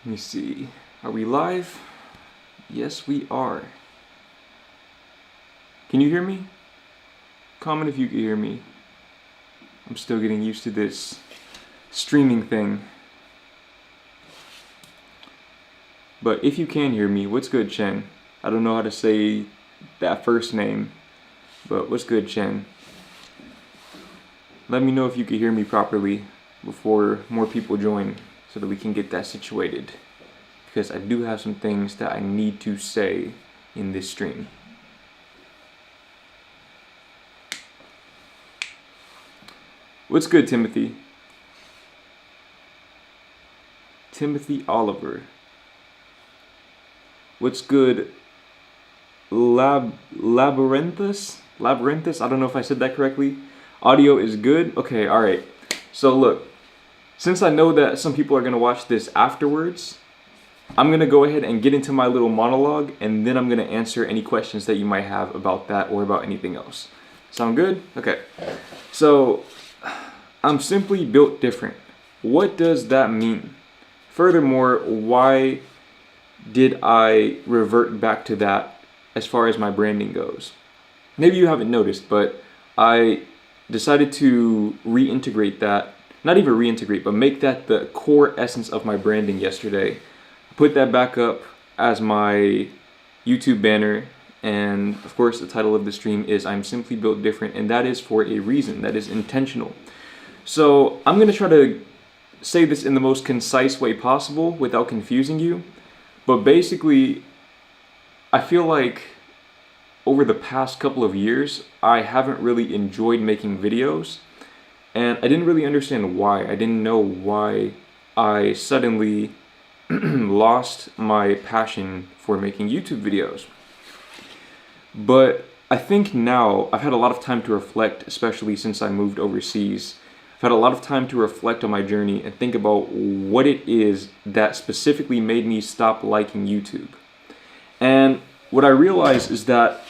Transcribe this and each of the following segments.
Let me see. Are we live? Yes, we are. Can you hear me? Comment if you can hear me. I'm still getting used to this streaming thing. But if you can hear me, what's good, Chen? I don't know how to say that first name, but what's good, Chen? Let me know if you can hear me properly before more people join so that we can get that situated. Because I do have some things that I need to say in this stream. What's good, Timothy? Timothy Oliver. What's good, Labyrinthus? Labyrinthus? I don't know if I said that correctly. Audio is good? Okay, alright. So look, since I know that some people are going to watch this afterwards, I'm going to go ahead and get into my little monologue, and then I'm going to answer any questions that you might have about that or about anything else. Sound good? Okay. So, I'm simply built different. What does that mean? Furthermore, why did I revert back to that as far as my branding goes? Maybe you haven't noticed, but I decided to reintegrate that, not even reintegrate, but make that the core essence of my branding yesterday. Put that back up as my YouTube banner, and of course the title of the stream is I'm Simply Built Different, and that is for a reason, that is intentional. So I'm going to try to say this in the most concise way possible without confusing you, but basically I feel like over the past couple of years I haven't really enjoyed making videos, and I didn't really understand why. I didn't know why I suddenly lost my passion for making YouTube videos. But I think now I've had a lot of time to reflect, especially since I moved overseas. I've had a lot of time to reflect on my journey and think about what it is that specifically made me stop liking YouTube. And what I realized is that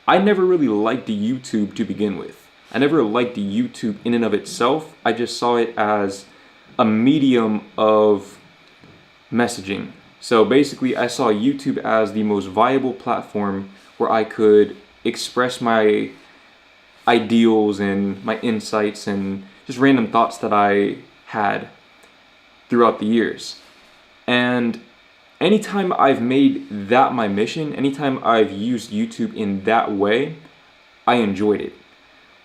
I never really liked YouTube to begin with. I never liked YouTube in and of itself. I just saw it as a medium of messaging. So basically I saw YouTube as the most viable platform where I could express my ideals and my insights and just random thoughts that I had throughout the years. And anytime I've made that my mission, anytime I've used YouTube in that way, I enjoyed it.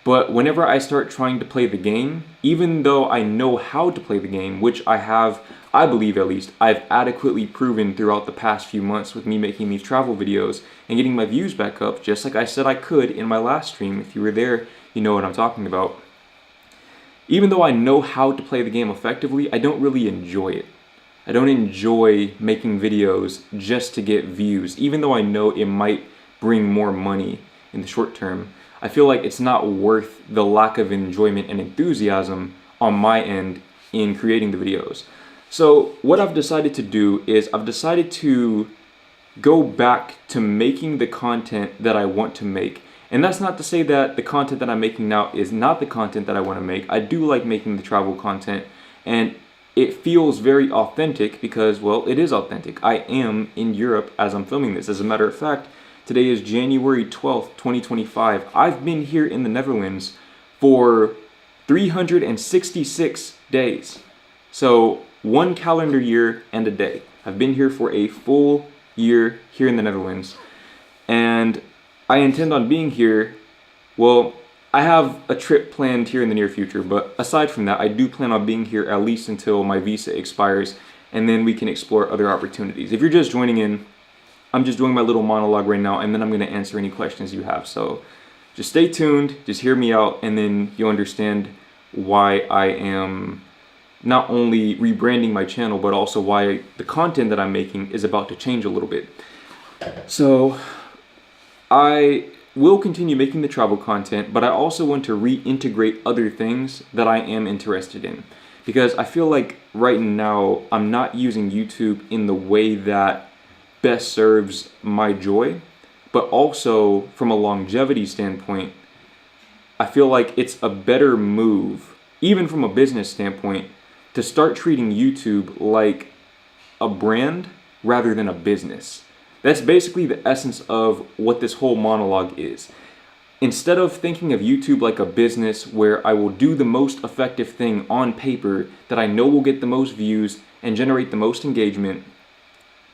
But whenever I start trying to play the game, even though I know how to play the game, which I have, I believe at least, I've adequately proven throughout the past few months with me making these travel videos and getting my views back up, just like I said I could in my last stream. If you were there, you know what I'm talking about. Even though I know how to play the game effectively, I don't really enjoy it. I don't enjoy making videos just to get views, even though I know it might bring more money in the short term. I feel like it's not worth the lack of enjoyment and enthusiasm on my end in creating the videos. So what I've decided to do is I've decided to go back to making the content that I want to make. And that's not to say that the content that I'm making now is not the content that I want to make. I do like making the travel content, and it feels very authentic because, well, it is authentic. I am in Europe as I'm filming this. As a matter of fact, today is January 12th, 2025. I've been here in the Netherlands for 366 days. So 1 calendar year and a day. I've been here for a full year here in the Netherlands. And I intend on being here, well, I have a trip planned here in the near future, but aside from that, I do plan on being here at least until my visa expires, and then we can explore other opportunities. If you're just joining in, I'm just doing my little monologue right now, and then I'm going to answer any questions you have. So just stay tuned, just hear me out, and then you'll understand why I am not only rebranding my channel, but also why the content that I'm making is about to change a little bit. So I will continue making the travel content, but I also want to reintegrate other things that I am interested in. Because I feel like right now I'm not using YouTube in the way that best serves my joy, but also from a longevity standpoint, I feel like it's a better move, even from a business standpoint, to start treating YouTube like a brand rather than a business. That's basically the essence of what this whole monologue is. Instead of thinking of YouTube like a business where I will do the most effective thing on paper that I know will get the most views and generate the most engagement,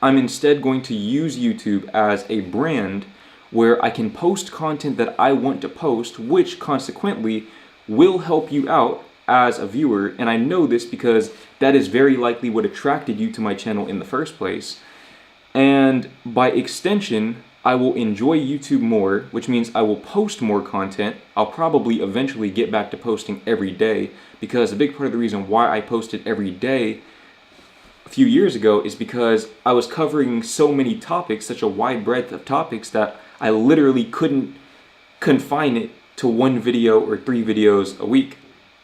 I'm instead going to use YouTube as a brand where I can post content that I want to post, which consequently will help you out as a viewer. And I know this because that is very likely what attracted you to my channel in the first place. And by extension, I will enjoy YouTube more, which means I will post more content. I'll probably eventually get back to posting every day, because a big part of the reason why I posted every day a few years ago is because I was covering so many topics, such a wide breadth of topics, that I literally couldn't confine it to one video or 3 videos a week.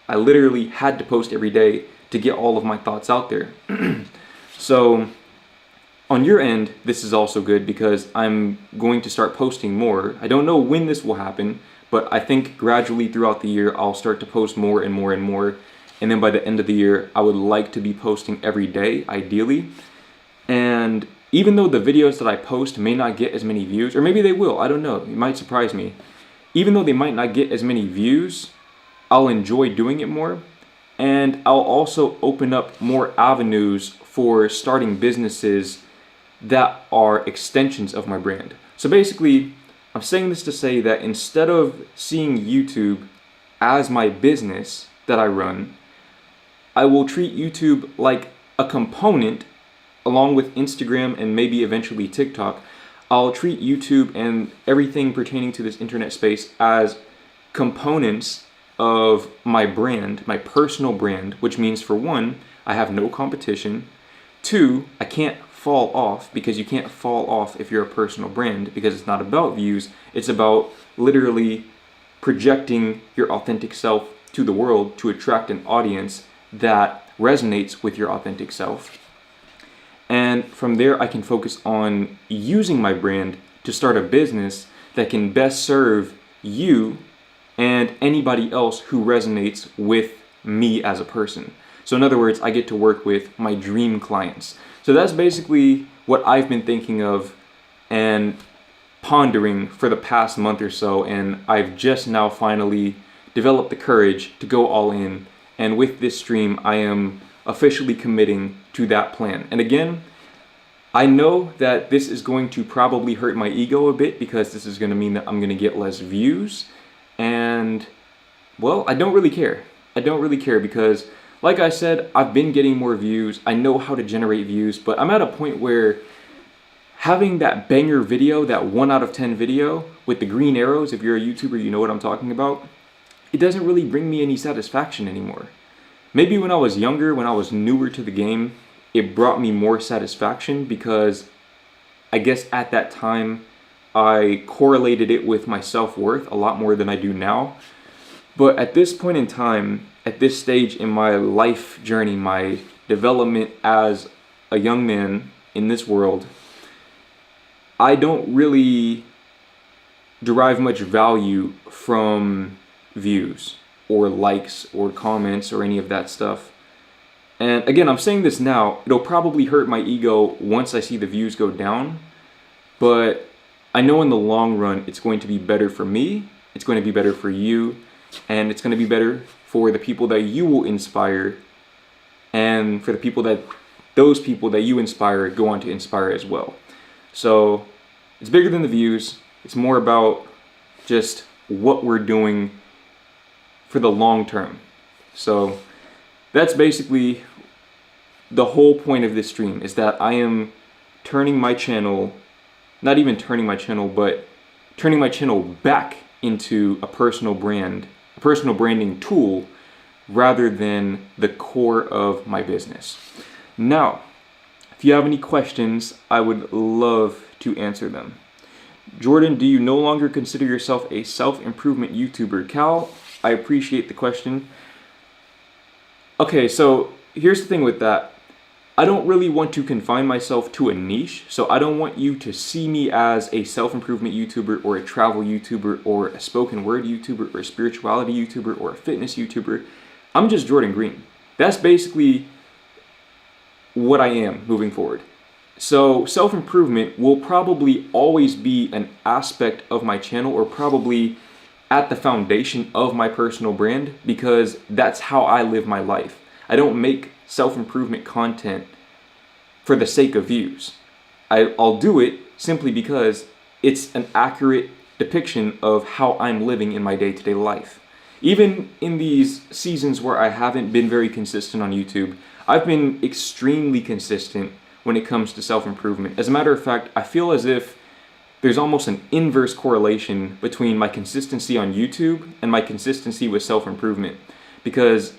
I literally had to post every day to get all of my thoughts out there. So on your end, this is also good because I'm going to start posting more. I don't know when this will happen, but I think gradually throughout the year, I'll start to post more and more and more. And then by the end of the year, I would like to be posting every day, ideally. And even though the videos that I post may not get as many views, or maybe they will, I don't know, it might surprise me. Even though they might not get as many views, I'll enjoy doing it more. And I'll also open up more avenues for starting businesses that are extensions of my brand. So basically, I'm saying this to say that instead of seeing YouTube as my business that I run, I will treat YouTube like a component along with Instagram and maybe eventually TikTok. I'll treat YouTube and everything pertaining to this internet space as components of my brand, my personal brand, which means, for one, I have no competition. 2, I can't fall off, because you can't fall off if you're a personal brand, because it's not about views. It's about literally projecting your authentic self to the world to attract an audience that resonates with your authentic self. And from there, I can focus on using my brand to start a business that can best serve you and anybody else who resonates with me as a person. So in other words, I get to work with my dream clients. So that's basically what I've been thinking of and pondering for the past month or so, and I've just now finally developed the courage to go all in. And with this stream, I am officially committing to that plan. And again, I know that this is going to probably hurt my ego a bit, because this is going to mean that I'm going to get less views. And, well, I don't really care. I don't really care because, like I said, I've been getting more views. I know how to generate views, but I'm at a point where having that banger video, that 1 out of 10 video with the green arrows, if you're a YouTuber, you know what I'm talking about, it doesn't really bring me any satisfaction anymore. Maybe when I was younger, when I was newer to the game, it brought me more satisfaction, because I guess at that time I correlated it with my self-worth a lot more than I do now. But at this point in time, at this stage in my life journey, my development as a young man in this world, I don't really derive much value from views or likes or comments or any of that stuff. And again, I'm saying this now, it'll probably hurt my ego once I see the views go down, but I know in the long run it's going to be better for me, it's going to be better for you, and it's going to be better for the people that you will inspire, and for the people that those people that you inspire go on to inspire as well. So it's bigger than the views. It's more about just what we're doing for the long term. So that's basically the whole point of this stream, is that I am turning my channel, not even turning my channel, but turning my channel back into a personal brand, a personal branding tool, rather than the core of my business. Now, if you have any questions, I would love to answer them. Jordan, do you no longer consider yourself a self-improvement YouTuber? Cal, I appreciate the question. Okay, so here's the thing with that. I don't really want to confine myself to a niche, so I don't want you to see me as a self-improvement YouTuber or a travel YouTuber or a spoken word YouTuber or a spirituality YouTuber or a fitness YouTuber. I'm just Jordan Green. That's basically what I am moving forward. So self-improvement will probably always be an aspect of my channel, or probably at the foundation of my personal brand, because that's how I live my life. I don't make self-improvement content for the sake of views. I'll do it simply because it's an accurate depiction of how I'm living in my day-to-day life. Even in these seasons where I haven't been very consistent on YouTube, I've been extremely consistent when it comes to self-improvement. As a matter of fact, I feel as if there's almost an inverse correlation between my consistency on YouTube and my consistency with self-improvement, because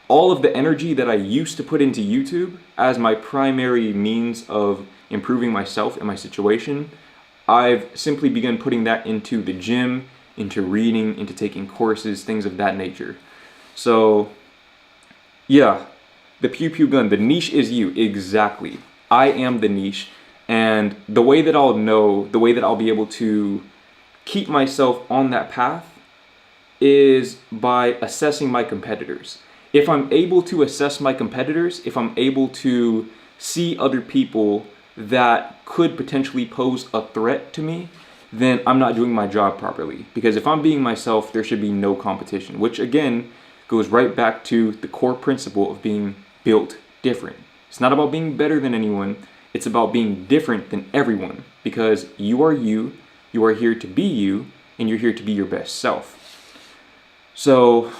all of the energy that I used to put into YouTube as my primary means of improving myself and my situation, I've simply begun putting that into the gym, into reading, into taking courses, things of that nature. So yeah, the pew pew gun, the niche is you, exactly. I am the niche, and the way that I'll know, the way that I'll be able to keep myself on that path is by assessing my competitors. If I'm able to assess my competitors, if I'm able to see other people that could potentially pose a threat to me, then I'm not doing my job properly. Because if I'm being myself, there should be no competition, which again goes right back to the core principle of being built different. It's not about being better than anyone, it's about being different than everyone, because you are here to be you, and you're here to be your best self. So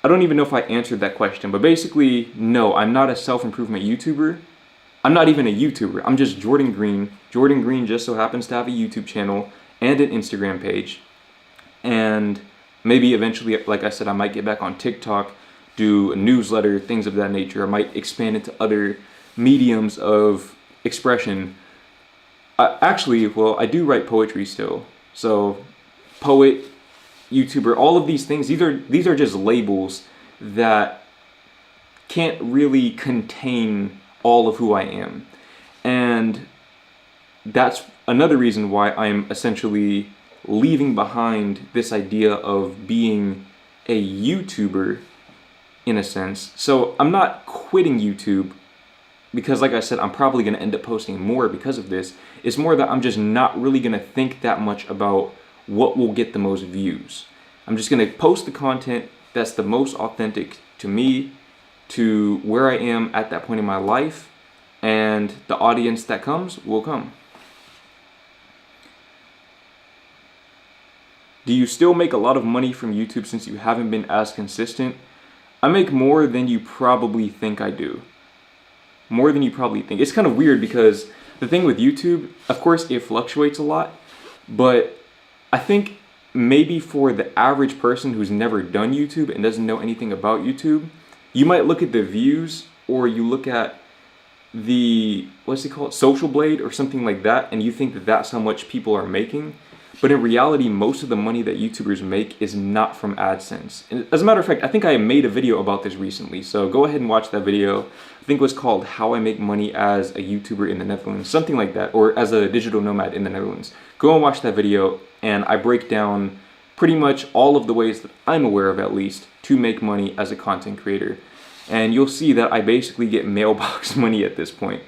I don't even know if I answered that question, but basically, no, I'm not a self-improvement YouTuber. I'm not even a YouTuber. I'm just Jordan Green. Jordan Green just so happens to have a YouTube channel and an Instagram page. And maybe eventually, like I said, I might get back on TikTok, do a newsletter, things of that nature. I might expand into other mediums of expression. I do write poetry still. So poet, YouTuber, all of these things, these are just labels that can't really contain all of who I am. And that's another reason why I'm essentially leaving behind this idea of being a YouTuber in a sense. So I'm not quitting YouTube because, like I said, I'm probably going to end up posting more because of this. It's more that I'm just not really going to think that much about what will get the most views. I'm just going to post the content that's the most authentic to me, to where I am at that point in my life, and the audience that comes will come. Do you still make a lot of money from YouTube since you haven't been as consistent? I make more than you probably think I do. More than you probably think. It's kind of weird because the thing with YouTube, of course, it fluctuates a lot, but I think maybe for the average person who's never done YouTube and doesn't know anything about YouTube, you might look at the views, or you look at the, what's it called, Social Blade or something like that, and you think that that's how much people are making. But in reality, most of the money that YouTubers make is not from AdSense. And as a matter of fact, I think I made a video about this recently, so go ahead and watch that video. I think it was called How I Make Money as a YouTuber in the Netherlands, something like that, or as a digital nomad in the Netherlands. Go and watch that video, and I break down pretty much all of the ways that I'm aware of, at least, to make money as a content creator. And you'll see that I basically get mailbox money at this point.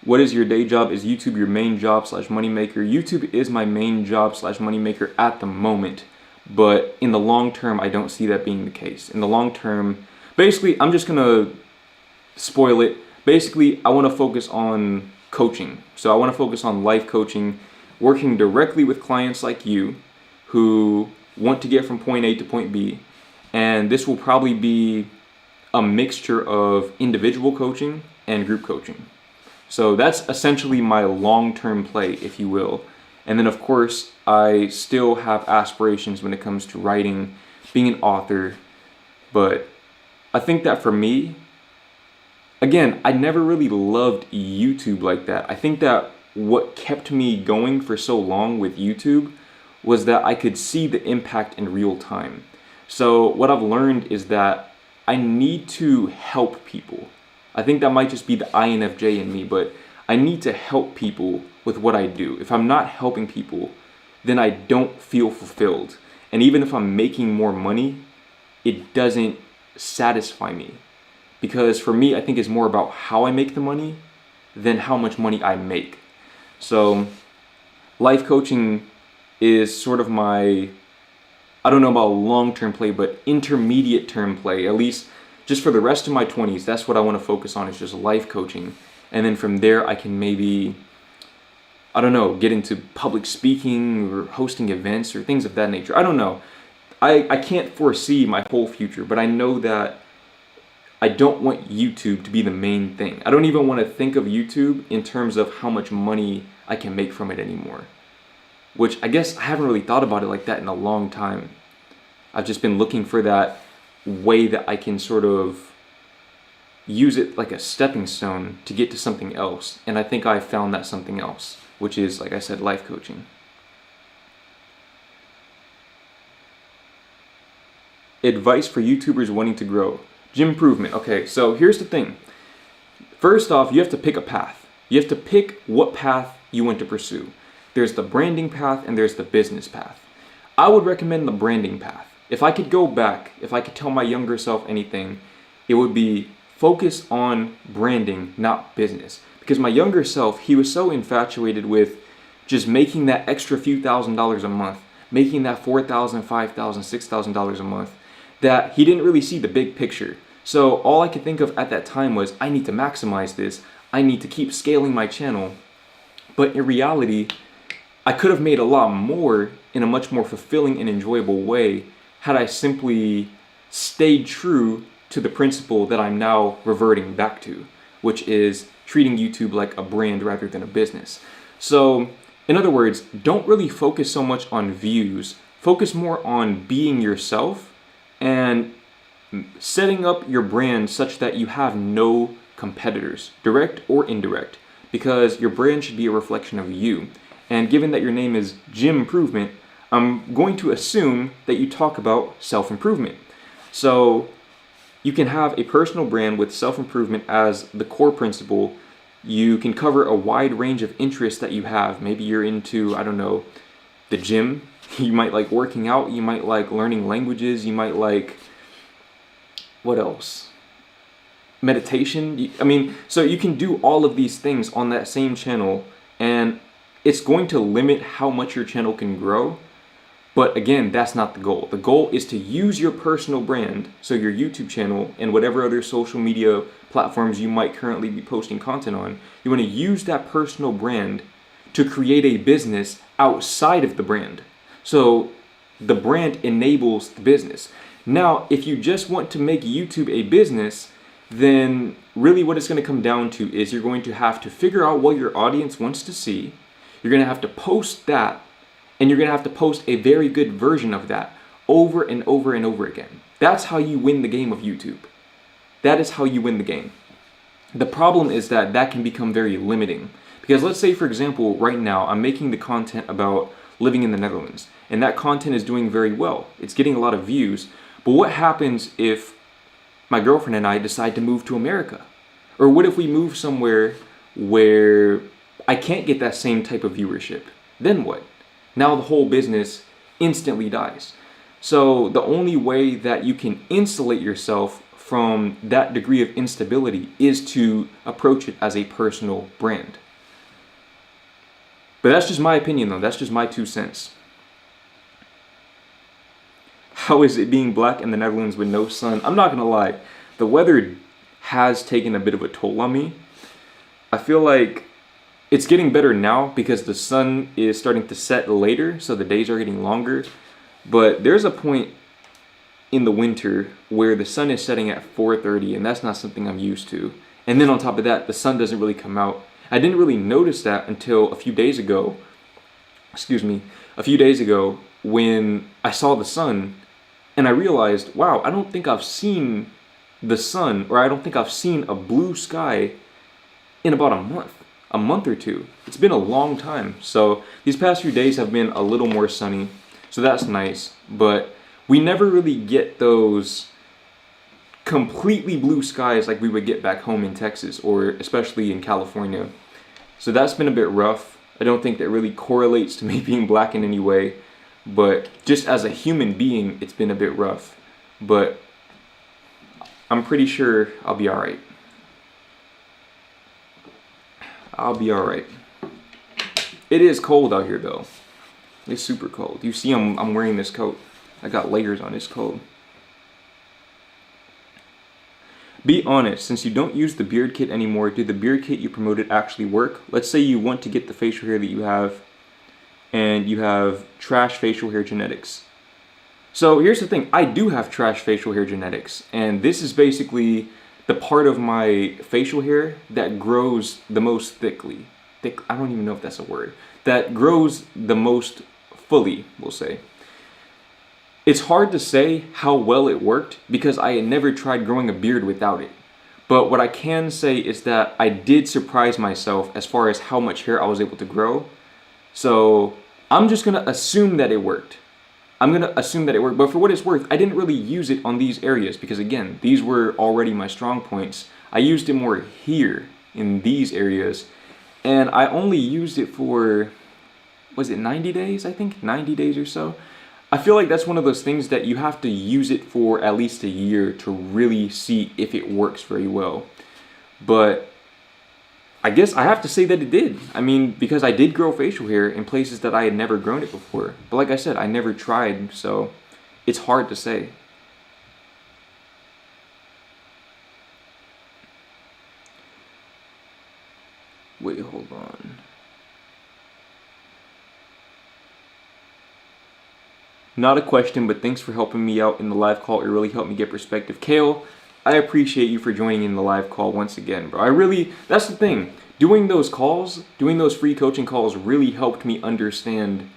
What is your day job? Is YouTube your main job / moneymaker? YouTube is my main job / moneymaker at the moment, but in the long term, I don't see that being the case. In the long term, basically, I'm just gonna spoil it. Basically, I want to focus on coaching. So I want to focus on life coaching, working directly with clients like you who want to get from point A to point B. And this will probably be a mixture of individual coaching and group coaching. So that's essentially my long-term play, if you will. And then of course, I still have aspirations when it comes to writing, being an author. But I think that for me, again, I never really loved YouTube like that. I think that what kept me going for so long with YouTube was that I could see the impact in real time. So what I've learned is that I need to help people. I think that might just be the INFJ in me, but I need to help people with what I do. If I'm not helping people, then I don't feel fulfilled. And even if I'm making more money, it doesn't satisfy me. Because for me, I think it's more about how I make the money than how much money I make. So life coaching is sort of my, I don't know about long-term play, but intermediate term play, at least just for the rest of my 20s. That's what I want to focus on, is just life coaching. And then from there, I can maybe, I don't know, get into public speaking or hosting events or things of that nature. I don't know. I can't foresee my whole future, but I know that I don't want YouTube to be the main thing. I don't even want to think of YouTube in terms of how much money I can make from it anymore. Which I guess I haven't really thought about it like that in a long time. I've just been looking for that way that I can sort of use it like a stepping stone to get to something else. And I think I found that something else, which is, like I said, life coaching. Advice for YouTubers wanting to grow. Improvement. Okay, so here's the thing. First off, you have to pick a path. You have to pick what path you want to pursue. There's the branding path and there's the business path. I would recommend the branding path. If I could go back, if I could tell my younger self anything, it would be focus on branding, not business. Because my younger self, he was so infatuated with just making that extra few $1,000s a month, making that $4,000, $5,000, $6,000 a month, that he didn't really see the big picture. So all I could think of at that time was, I need to maximize this. I need to keep scaling my channel. But in reality, I could have made a lot more in a much more fulfilling and enjoyable way had I simply stayed true to the principle that I'm now reverting back to, which is treating YouTube like a brand rather than a business. So in other words, don't really focus so much on views. Focus more on being yourself and setting up your brand such that you have no competitors, direct or indirect, because your brand should be a reflection of you. And given that your name is Improvement, I'm going to assume that you talk about self-improvement. So you can have a personal brand with self-improvement as the core principle. You can cover a wide range of interests that you have. Maybe you're into, I don't know, the gym. You might like working out. You might like learning languages. You might like, what else? Meditation. I mean, so you can do all of these things on that same channel, and it's going to limit how much your channel can grow. But again, that's not the goal. The goal is to use your personal brand, so your YouTube channel and whatever other social media platforms you might currently be posting content on, you want to use that personal brand to create a business outside of the brand. So the brand enables the business. Now, if you just want to make YouTube a business, then really what it's going to come down to is you're going to have to figure out what your audience wants to see. You're going to have to post that, and you're going to have to post a very good version of that over and over and over again. That's how you win the game of YouTube. That is how you win the game. The problem is that that can become very limiting. Because let's say, for example, right now I'm making the content about living in the Netherlands, and that content is doing very well. It's getting a lot of views. But what happens if my girlfriend and I decide to move to America? Or what if we move somewhere where I can't get that same type of viewership? Then what? Now the whole business instantly dies. So the only way that you can insulate yourself from that degree of instability is to approach it as a personal brand. But that's just my opinion though, that's just my 2 cents. How is it being black in the Netherlands with no sun? I'm not gonna lie, the weather has taken a bit of a toll on me. I feel like it's getting better now because the sun is starting to set later, so the days are getting longer. But there's a point in the winter where the sun is setting at 4:30, and that's not something I'm used to. And then on top of that, the sun doesn't really come out. I didn't really notice that until a few days ago when I saw the sun, and I realized, wow, I don't think I've seen the sun, or I don't think I've seen a blue sky in about a month or two. It's been a long time. So these past few days have been a little more sunny, so that's nice. But we never really get those completely blue skies like we would get back home in Texas, or especially in California. So that's been a bit rough. I don't think that really correlates to me being black in any way, but just as a human being, it's been a bit rough. But I'm pretty sure I'll be alright. I'll be alright. It is cold out here though. It's super cold. You see I'm wearing this coat. I got layers on. It's cold. Be honest, since you don't use the beard kit anymore, did the beard kit you promoted actually work? Let's say you want to get the facial hair that you have and you have trash facial hair genetics. So here's the thing, I do have trash facial hair genetics, and this is basically the part of my facial hair that grows the most thickly. I don't even know if that's a word. That grows the most fully, we'll say. It's hard to say how well it worked because I had never tried growing a beard without it. But what I can say is that I did surprise myself as far as how much hair I was able to grow. So I'm just gonna assume that it worked. But for what it's worth, I didn't really use it on these areas because again, these were already my strong points. I used it more here in these areas, and I only used it for, was it 90 days? I think 90 days or so. I feel like that's one of those things that you have to use it for at least a year to really see if it works very well. But I guess I have to say that it did. I mean, because I did grow facial hair in places that I had never grown it before. But like I said, I never tried, so it's hard to say. Wait, hold on. Not a question, but thanks for helping me out in the live call. It really helped me get perspective. Kale, I appreciate you for joining in the live call once again, bro. That's the thing. Doing those calls, doing those free coaching calls really helped me understand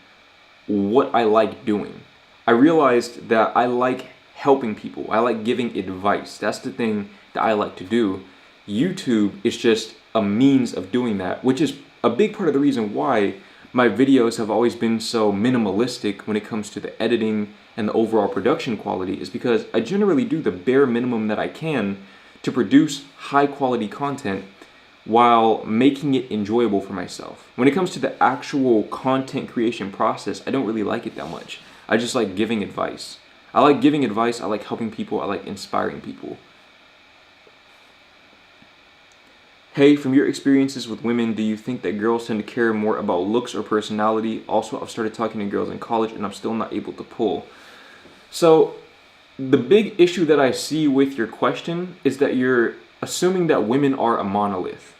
what I like doing. I realized that I like helping people. I like giving advice. That's the thing that I like to do. YouTube is just a means of doing that, which is a big part of the reason why my videos have always been so minimalistic when it comes to the editing and the overall production quality, is because I generally do the bare minimum that I can to produce high quality content while making it enjoyable for myself. When it comes to the actual content creation process, I don't really like it that much. I just like giving advice. I like giving advice, I like helping people, I like inspiring people. Hey, from your experiences with women, do you think that girls tend to care more about looks or personality? Also, I've started talking to girls in college and I'm still not able to pull. So, the big issue that I see with your question is that you're assuming that women are a monolith.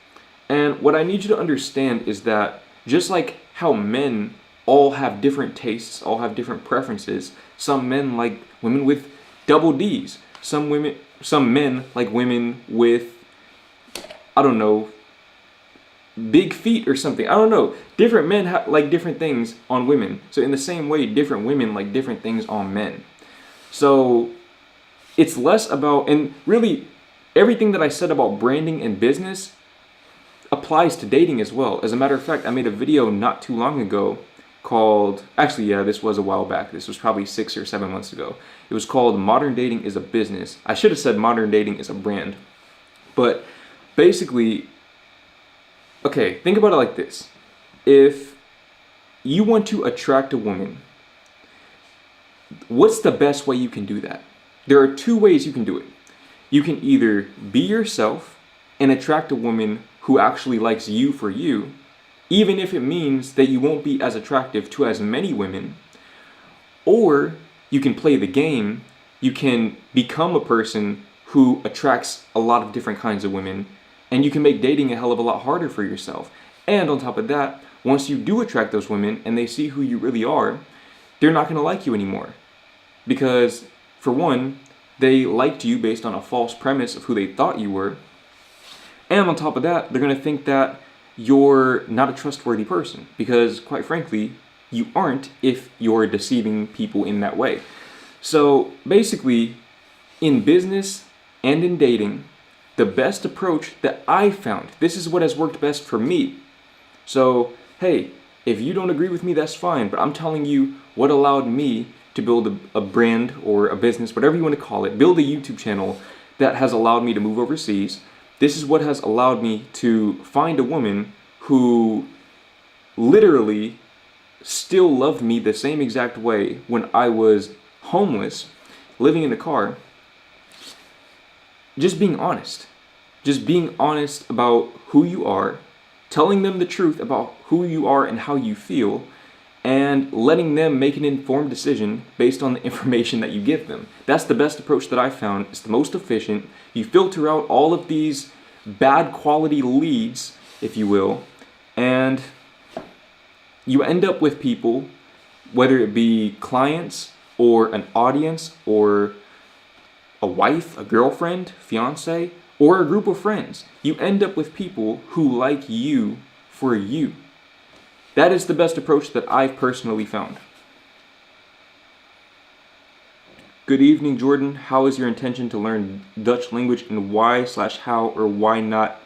And what I need you to understand is that just like how men all have different tastes, all have different preferences, some men like women with double D's, some men like women with, I don't know, big feet or something. I don't know. Different men like different things on women. So in the same way, different women like different things on men. So it's less about, and really everything that I said about branding and business applies to dating as well. As a matter of fact, I made a video not too long ago called, actually yeah, this was a while back. This was probably 6 or 7 months ago. It was called Modern Dating is a Business. I should have said Modern Dating is a Brand. But basically, okay, think about it like this. If you want to attract a woman, what's the best way you can do that? There are two ways you can do it. You can either be yourself and attract a woman who actually likes you for you, even if it means that you won't be as attractive to as many women, or you can play the game. You can become a person who attracts a lot of different kinds of women, and you can make dating a hell of a lot harder for yourself. And on top of that, once you do attract those women and they see who you really are, they're not going to like you anymore. Because, for one, they liked you based on a false premise of who they thought you were. And on top of that, they're going to think that you're not a trustworthy person. Because, quite frankly, you aren't if you're deceiving people in that way. So, basically, in business and in dating, the best approach that I found, this is what has worked best for me. So, hey, if you don't agree with me, that's fine, but I'm telling you what allowed me to build a brand or a business, whatever you want to call it, build a YouTube channel that has allowed me to move overseas. This is what has allowed me to find a woman who literally still loved me the same exact way when I was homeless, living in a car. just being honest. Just being honest about who you are, telling them the truth about who you are and how you feel, and letting them make an informed decision based on the information that you give them. That's the best approach that I found. It's the most efficient. You filter out all of these bad quality leads, if you will, and you end up with people, whether it be clients or an audience or a wife, a girlfriend, fiance, or a group of friends. You end up with people who like you for you. That is the best approach that I've personally found. Good evening, Jordan. How is your intention to learn Dutch language, and why/how or why not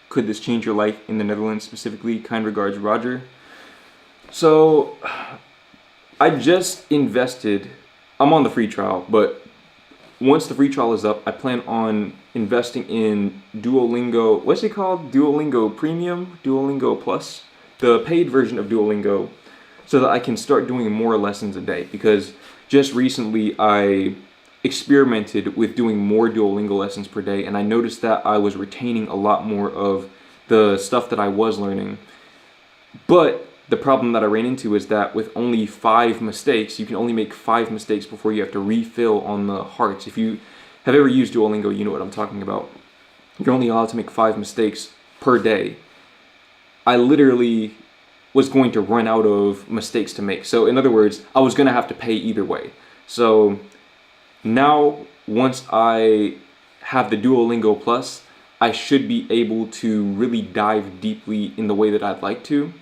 could this change your life in the Netherlands specifically? Kind regards, Roger. So, I just invested. I'm on the free trial, but once the free trial is up, I plan on investing in Duolingo. What's it called? Duolingo Premium? Duolingo Plus? The paid version of Duolingo, so that I can start doing more lessons a day. Because just recently I experimented with doing more Duolingo lessons per day, and I noticed that I was retaining a lot more of the stuff that I was learning. But the problem that I ran into is that with only 5 mistakes, you can only make 5 mistakes before you have to refill on the hearts. If you have ever used Duolingo, you know what I'm talking about. You're only allowed to make 5 mistakes per day. I literally was going to run out of mistakes to make. So in other words, I was going to have to pay either way. So now, once I have the Duolingo Plus, I should be able to really dive deeply in the way that I'd like to.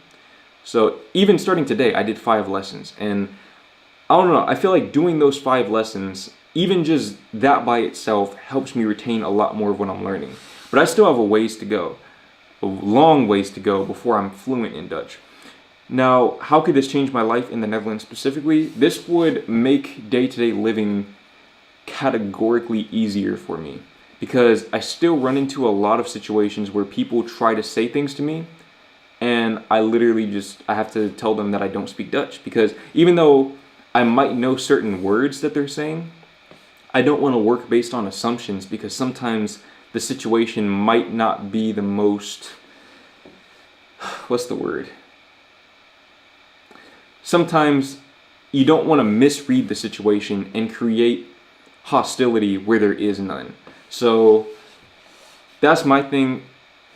So even starting today, I did 5 lessons, and I don't know, I feel like doing those 5 lessons, even just that by itself, helps me retain a lot more of what I'm learning. But I still have a ways to go, a long ways to go before I'm fluent in Dutch. Now, how could this change my life in the Netherlands specifically? This would make day-to-day living categorically easier for me, because I still run into a lot of situations where people try to say things to me, and I literally I have to tell them that I don't speak Dutch, because even though I might know certain words that they're saying, I don't want to work based on assumptions, because sometimes the situation might not be the most, what's the word? Sometimes you don't want to misread the situation and create hostility where there is none. So that's my thing.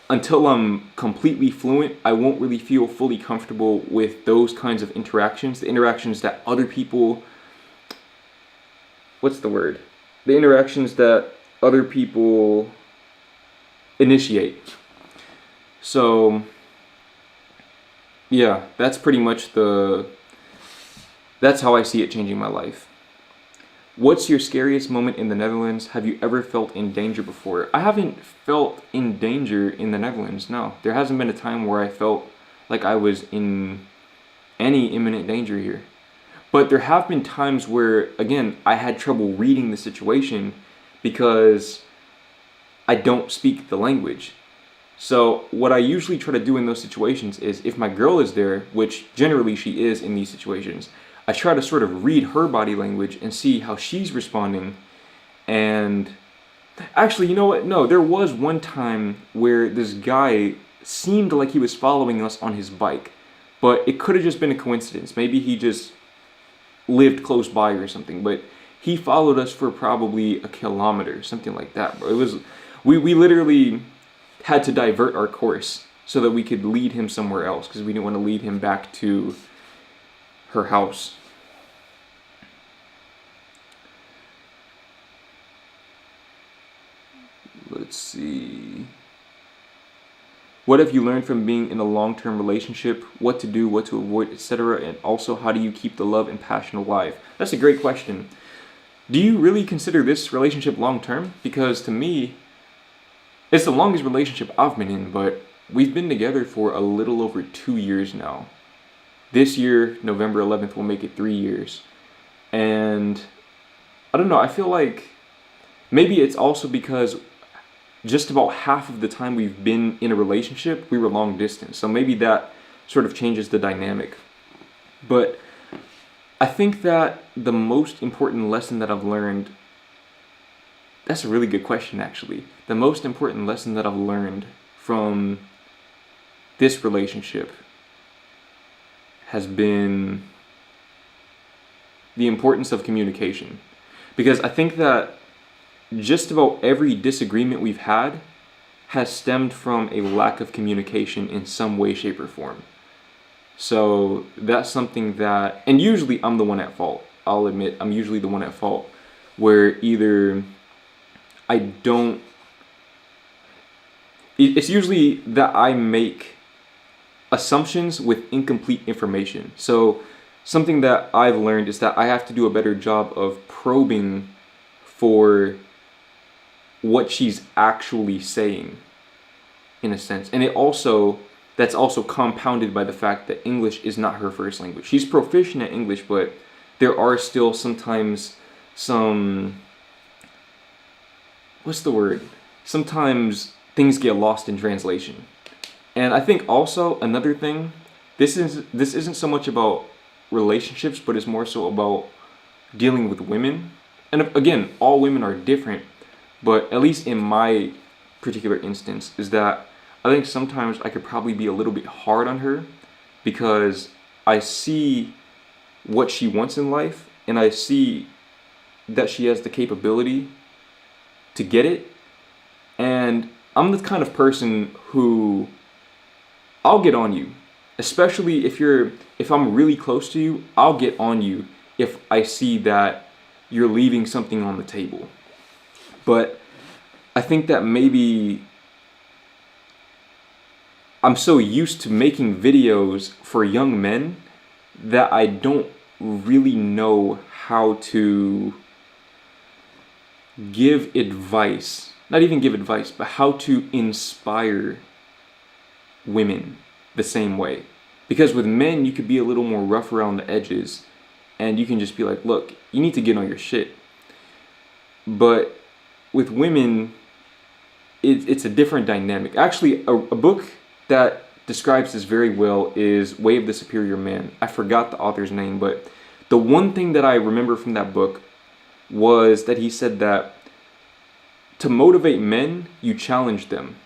Until I'm completely fluent, I won't really feel fully comfortable with those kinds of interactions. The interactions that other people, what's the word? The interactions that other people initiate. So yeah, that's pretty much that's how I see it changing my life. What's your scariest moment in the Netherlands? Have you ever felt in danger before? I haven't felt in danger in the Netherlands, no. There hasn't been a time where I felt like I was in any imminent danger here. But there have been times where, again, I had trouble reading the situation because I don't speak the language. So what I usually try to do in those situations is, if my girl is there, which generally she is in these situations, I try to sort of read her body language and see how she's responding. And actually, you know what? No, there was one time where this guy seemed like he was following us on his bike, but it could have just been a coincidence. Maybe he just lived close by or something, but he followed us for probably a kilometer, something like that. It was, we literally had to divert our course so that we could lead him somewhere else, because we didn't want to lead him back to her house. Let's see. What have you learned from being in a long-term relationship? What to do, what to avoid, etc. And also, how do you keep the love and passion alive? That's a great question. Do you really consider this relationship long-term? Because to me, it's the longest relationship I've been in, but we've been together for a little over 2 years now. This year, November 11th, will make it 3 years. And I don't know, I feel like maybe it's also because just about half of the time we've been in a relationship, we were long distance. So maybe that sort of changes the dynamic. But I think that the most important lesson that I've learned That's a really good question, actually. The most important lesson that I've learned from this relationship has been the importance of communication. Because I think that just about every disagreement we've had has stemmed from a lack of communication in some way, shape, or form. So that's something that, and usually I'm the one at fault. I'll admit I'm usually the one at fault, where either I don't, it's usually that I make assumptions with incomplete information. So something that I've learned is that I have to do a better job of probing for what she's actually saying, in a sense. And that's also compounded by the fact that English is not her first language. She's proficient at English, but there are still sometimes sometimes things get lost in translation. And I think also another thing, this isn't so much about relationships, but it's more so about dealing with women. And again, all women are different, but at least in my particular instance, is that I think sometimes I could probably be a little bit hard on her because I see what she wants in life and I see that she has the capability to get it. And I'm the kind of person who, I'll get on you, especially if I'm really close to you. I'll get on you if I see that you're leaving something on the table. But I think that maybe I'm so used to making videos for young men that I don't really know how to give advice. Not even give advice, but how to inspire women the same way. Because with men, you could be a little more rough around the edges and you can just be like, look, you need to get on your shit. But with women, it's a different dynamic. Actually, a book that describes this very well is Way of the Superior Man. I forgot the author's name, but the one thing that I remember from that book was that he said that to motivate men, you challenge them.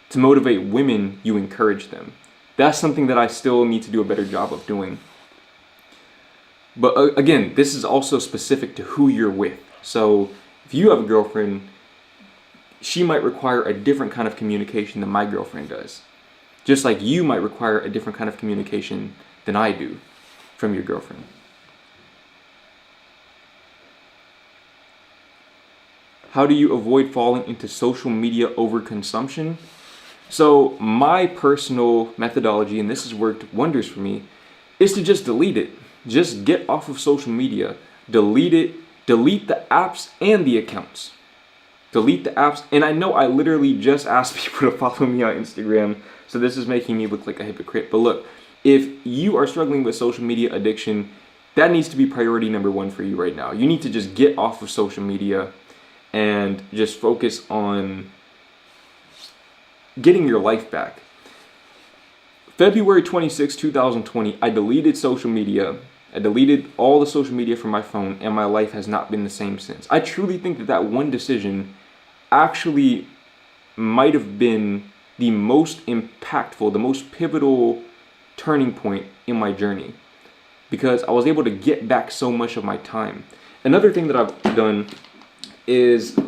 To motivate women, you encourage them. That's something that I still need to do a better job of doing. But again, this is also specific to who you're with. So if you have a girlfriend, she might require a different kind of communication than my girlfriend does. Just like you might require a different kind of communication than I do from your girlfriend. How do you avoid falling into social media overconsumption? So my personal methodology, and this has worked wonders for me, is to just delete it. Just get off of social media. Delete it. Delete the apps and the accounts. Delete the apps. And I know I literally just asked people to follow me on Instagram, so this is making me look like a hypocrite. But look, if you are struggling with social media addiction, that needs to be priority number one for you right now. You need to just get off of social media and just focus on getting your life back. February 26, 2020, I deleted social media. I deleted all the social media from my phone, and my life has not been the same since. I truly think that that one decision actually might have been the most impactful, the most pivotal turning point in my journey, because I was able to get back so much of my time. Another thing that I've done is,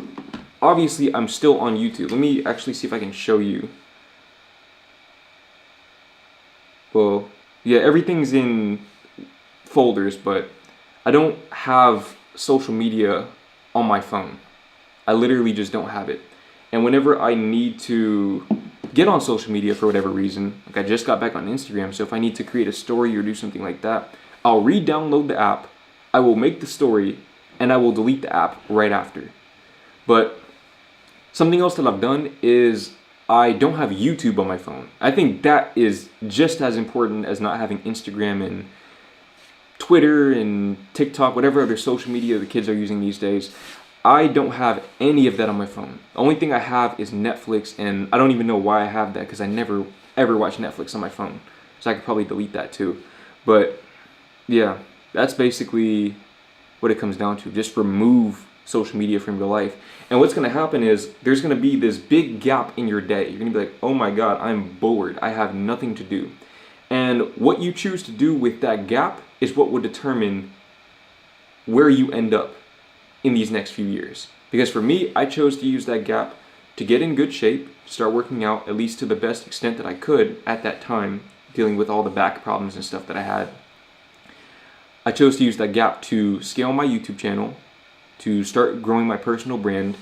obviously I'm still on YouTube. Let me actually see if I can show you. Well, yeah, everything's in folders, but I don't have social media on my phone. I literally just don't have it. And whenever I need to get on social media for whatever reason, like I just got back on Instagram, so if I need to create a story or do something like that, I'll re-download the app, I will make the story, and I will delete the app right after. But something else that I've done is I don't have YouTube on my phone. I think that is just as important as not having Instagram and Twitter and TikTok, whatever other social media the kids are using these days. I don't have any of that on my phone. The only thing I have is Netflix, and I don't even know why I have that because I never ever watch Netflix on my phone. So I could probably delete that too. But yeah, that's basically what it comes down to. Just remove social media from your life. And what's going to happen is there's going to be this big gap in your day. You're going to be like, oh my God, I'm bored. I have nothing to do. And what you choose to do with that gap is what will determine where you end up in these next few years. Because for me, I chose to use that gap to get in good shape, start working out at least to the best extent that I could at that time, dealing with all the back problems and stuff that I had. I chose to use that gap to scale my YouTube channel, to start growing my personal brand,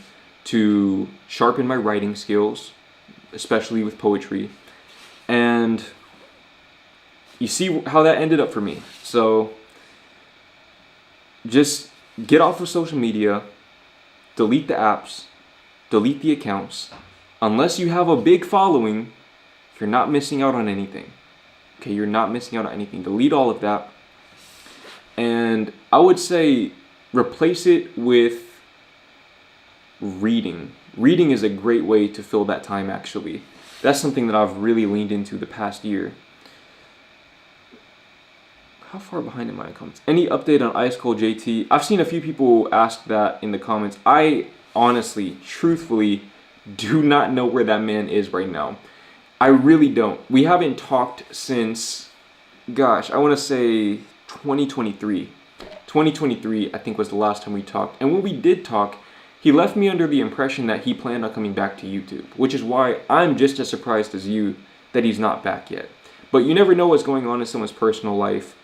to sharpen my writing skills, especially with poetry. And you see how that ended up for me. So just get off of social media, delete the apps, delete the accounts. Unless you have a big following, you're not missing out on anything. Okay, you're not missing out on anything. Delete all of that. And I would say replace it with reading. Reading is a great way to fill that time, actually. That's something that I've really leaned into the past year. How far behind am I in comments? Any update on Icecool JT? I've seen a few people ask that in the comments. I honestly, truthfully, do not know where that man is right now. I really don't. We haven't talked since, gosh, I want to say 2023. 2023, I think, was the last time we talked. And when we did talk, he left me under the impression that he planned on coming back to YouTube, which is why I'm just as surprised as you that he's not back yet. But you never know what's going on in someone's personal life.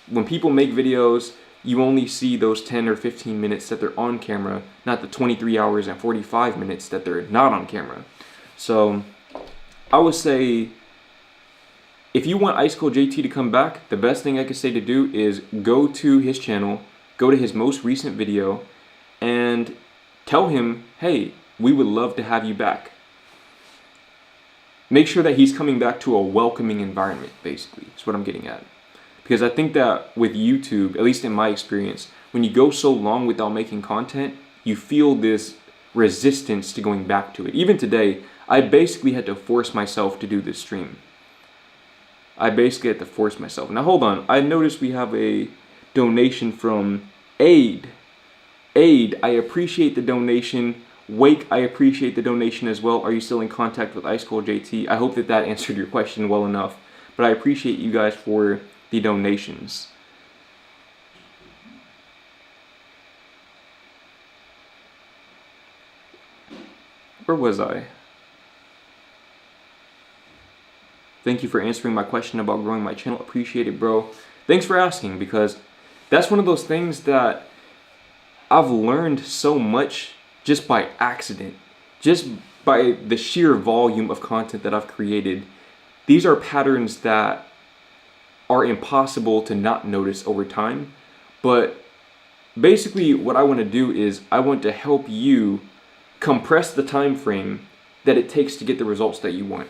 When people make videos, you only see those 10 or 15 minutes that they're on camera, not the 23 hours and 45 minutes that they're not on camera. So I would say, if you want Icecool JT to come back, the best thing I could say to do is go to his channel, go to his most recent video, and tell him, hey, we would love to have you back. Make sure that he's coming back to a welcoming environment, basically, is what I'm getting at. Because I think that with YouTube, at least in my experience, when you go so long without making content, you feel this resistance to going back to it. Even today, I basically had to force myself to do this stream. I basically had to force myself. Now hold on, I noticed we have a donation from Aid. Aid, I appreciate the donation. Wake, I appreciate the donation as well. Are you still in contact with Icecool JT? I hope that that answered your question well enough. But I appreciate you guys for the donations. Where was I? Thank you for answering my question about growing my channel. Appreciate it, bro. Thanks for asking, because that's one of those things that I've learned so much just by accident. Just by the sheer volume of content that I've created. These are patterns that are impossible to not notice over time. But basically what I want to do is I want to help you compress the time frame that it takes to get the results that you want.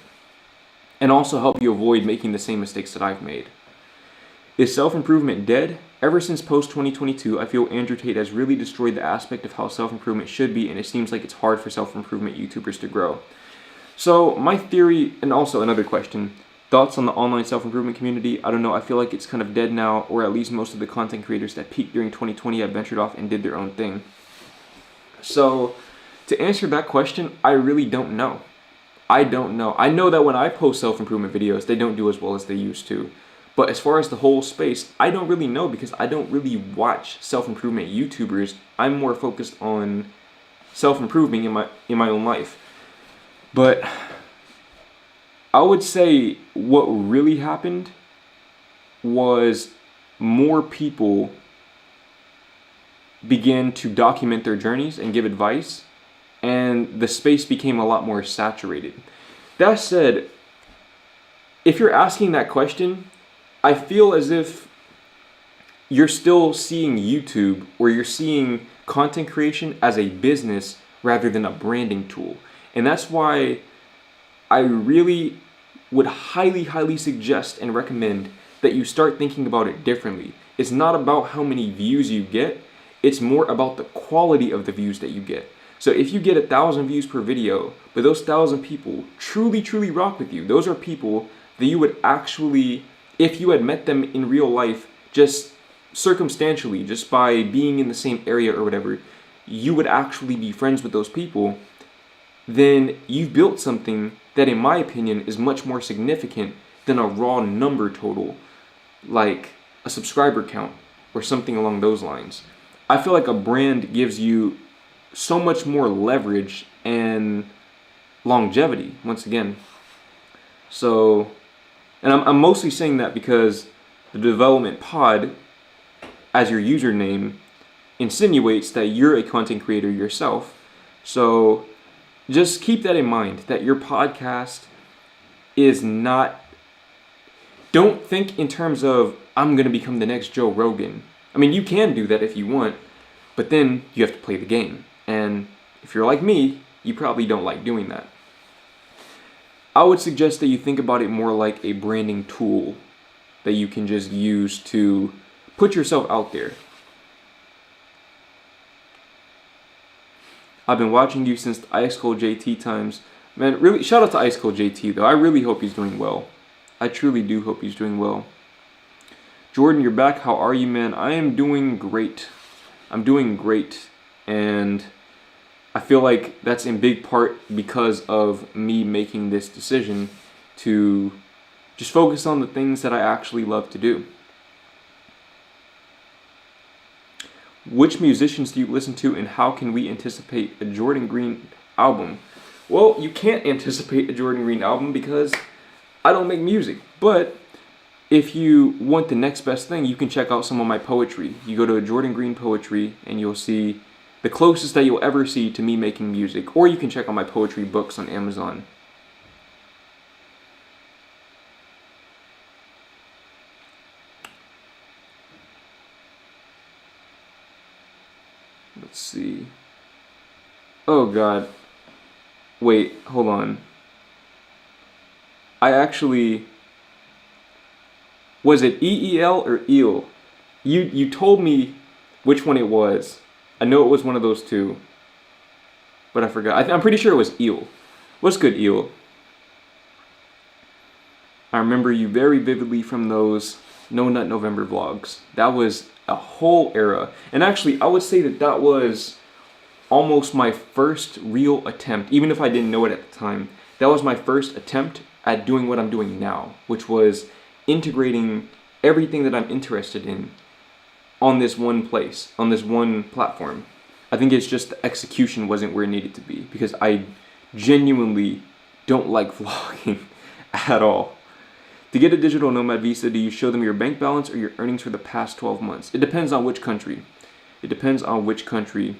And also help you avoid making the same mistakes that I've made. Is self-improvement dead? Ever since post-2022, I feel Andrew Tate has really destroyed the aspect of how self-improvement should be, and it seems like it's hard for self-improvement YouTubers to grow. So my theory, and also another question, thoughts on the online self-improvement community? I don't know, I feel like it's kind of dead now, or at least most of the content creators that peaked during 2020 have ventured off and did their own thing. So to answer that question, I really don't know. I don't know. I know that when I post self-improvement videos, they don't do as well as they used to. But as far as the whole space, I don't really know, because I don't really watch self-improvement YouTubers. I'm more focused on self-improving in my own life. But I would say what really happened was more people began to document their journeys and give advice, and the space became a lot more saturated. That said, if you're asking that question, I feel as if you're still seeing YouTube, or you're seeing content creation as a business rather than a branding tool. And that's why I really would highly suggest and recommend that you start thinking about it differently. It's not about how many views you get, it's more about the quality of the views that you get. So if you get 1,000 views per video, but those 1,000 people truly rock with you, those are people that you would actually, if you had met them in real life, just circumstantially, just by being in the same area or whatever, you would actually be friends with those people, then you've built something that, in my opinion, is much more significant than a raw number total, like a subscriber count or something along those lines. I feel like a brand gives you so much more leverage and longevity, once again. So, and I'm mostly saying that because the development pod, as your username, insinuates that you're a content creator yourself. So just keep that in mind, that your podcast is not, don't think in terms of, I'm going to become the next Joe Rogan. I mean, you can do that if you want, but then you have to play the game. And if you're like me, you probably don't like doing that. I would suggest that you think about it more like a branding tool that you can just use to put yourself out there. I've been watching you since the Icecool JT times. Man, really, shout out to Icecool JT though. I really hope he's doing well. I truly do hope he's doing well. Jordan, you're back. How are you, man? I am doing great. I'm doing great. And I feel like that's in big part because of me making this decision to just focus on the things that I actually love to do. Which musicians do you listen to, and how can we anticipate a Jordan Green album? Well, you can't anticipate a Jordan Green album because I don't make music. But if you want the next best thing, you can check out some of my poetry. You go to Jordan Green Poetry and you'll see the closest that you'll ever see to me making music. Or you can check out my poetry books on Amazon. Let's see. Oh God. Wait, hold on. I actually... Was it EEL or EEL? You told me which one it was. I know it was one of those two. But I forgot. I'm pretty sure it was EEL. What's good, EEL? I remember you very vividly from those No Nut November vlogs. That was a whole era. And actually, I would say that that was almost my first real attempt, even if I didn't know it at the time. That was my first attempt at doing what I'm doing now, which was integrating everything that I'm interested in on this one place, on this one platform. I think it's just the execution wasn't where it needed to be, because I genuinely don't like vlogging at all. To get a digital nomad visa, do you show them your bank balance or your earnings for the past 12 months? It depends on which country. It depends on which country.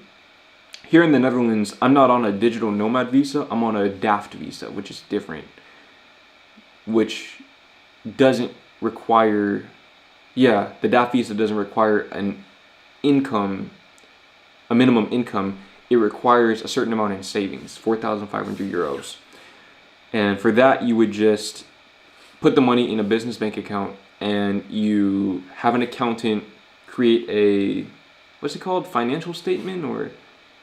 Here in the Netherlands, I'm not on a digital nomad visa. I'm on a DAFT visa, which is different. Which doesn't require... Yeah, the DAFT visa doesn't require an income, a minimum income. It requires a certain amount in savings, 4,500 euros. And for that, you would just put the money in a business bank account, and you have an accountant create a, what's it called, financial statement? Or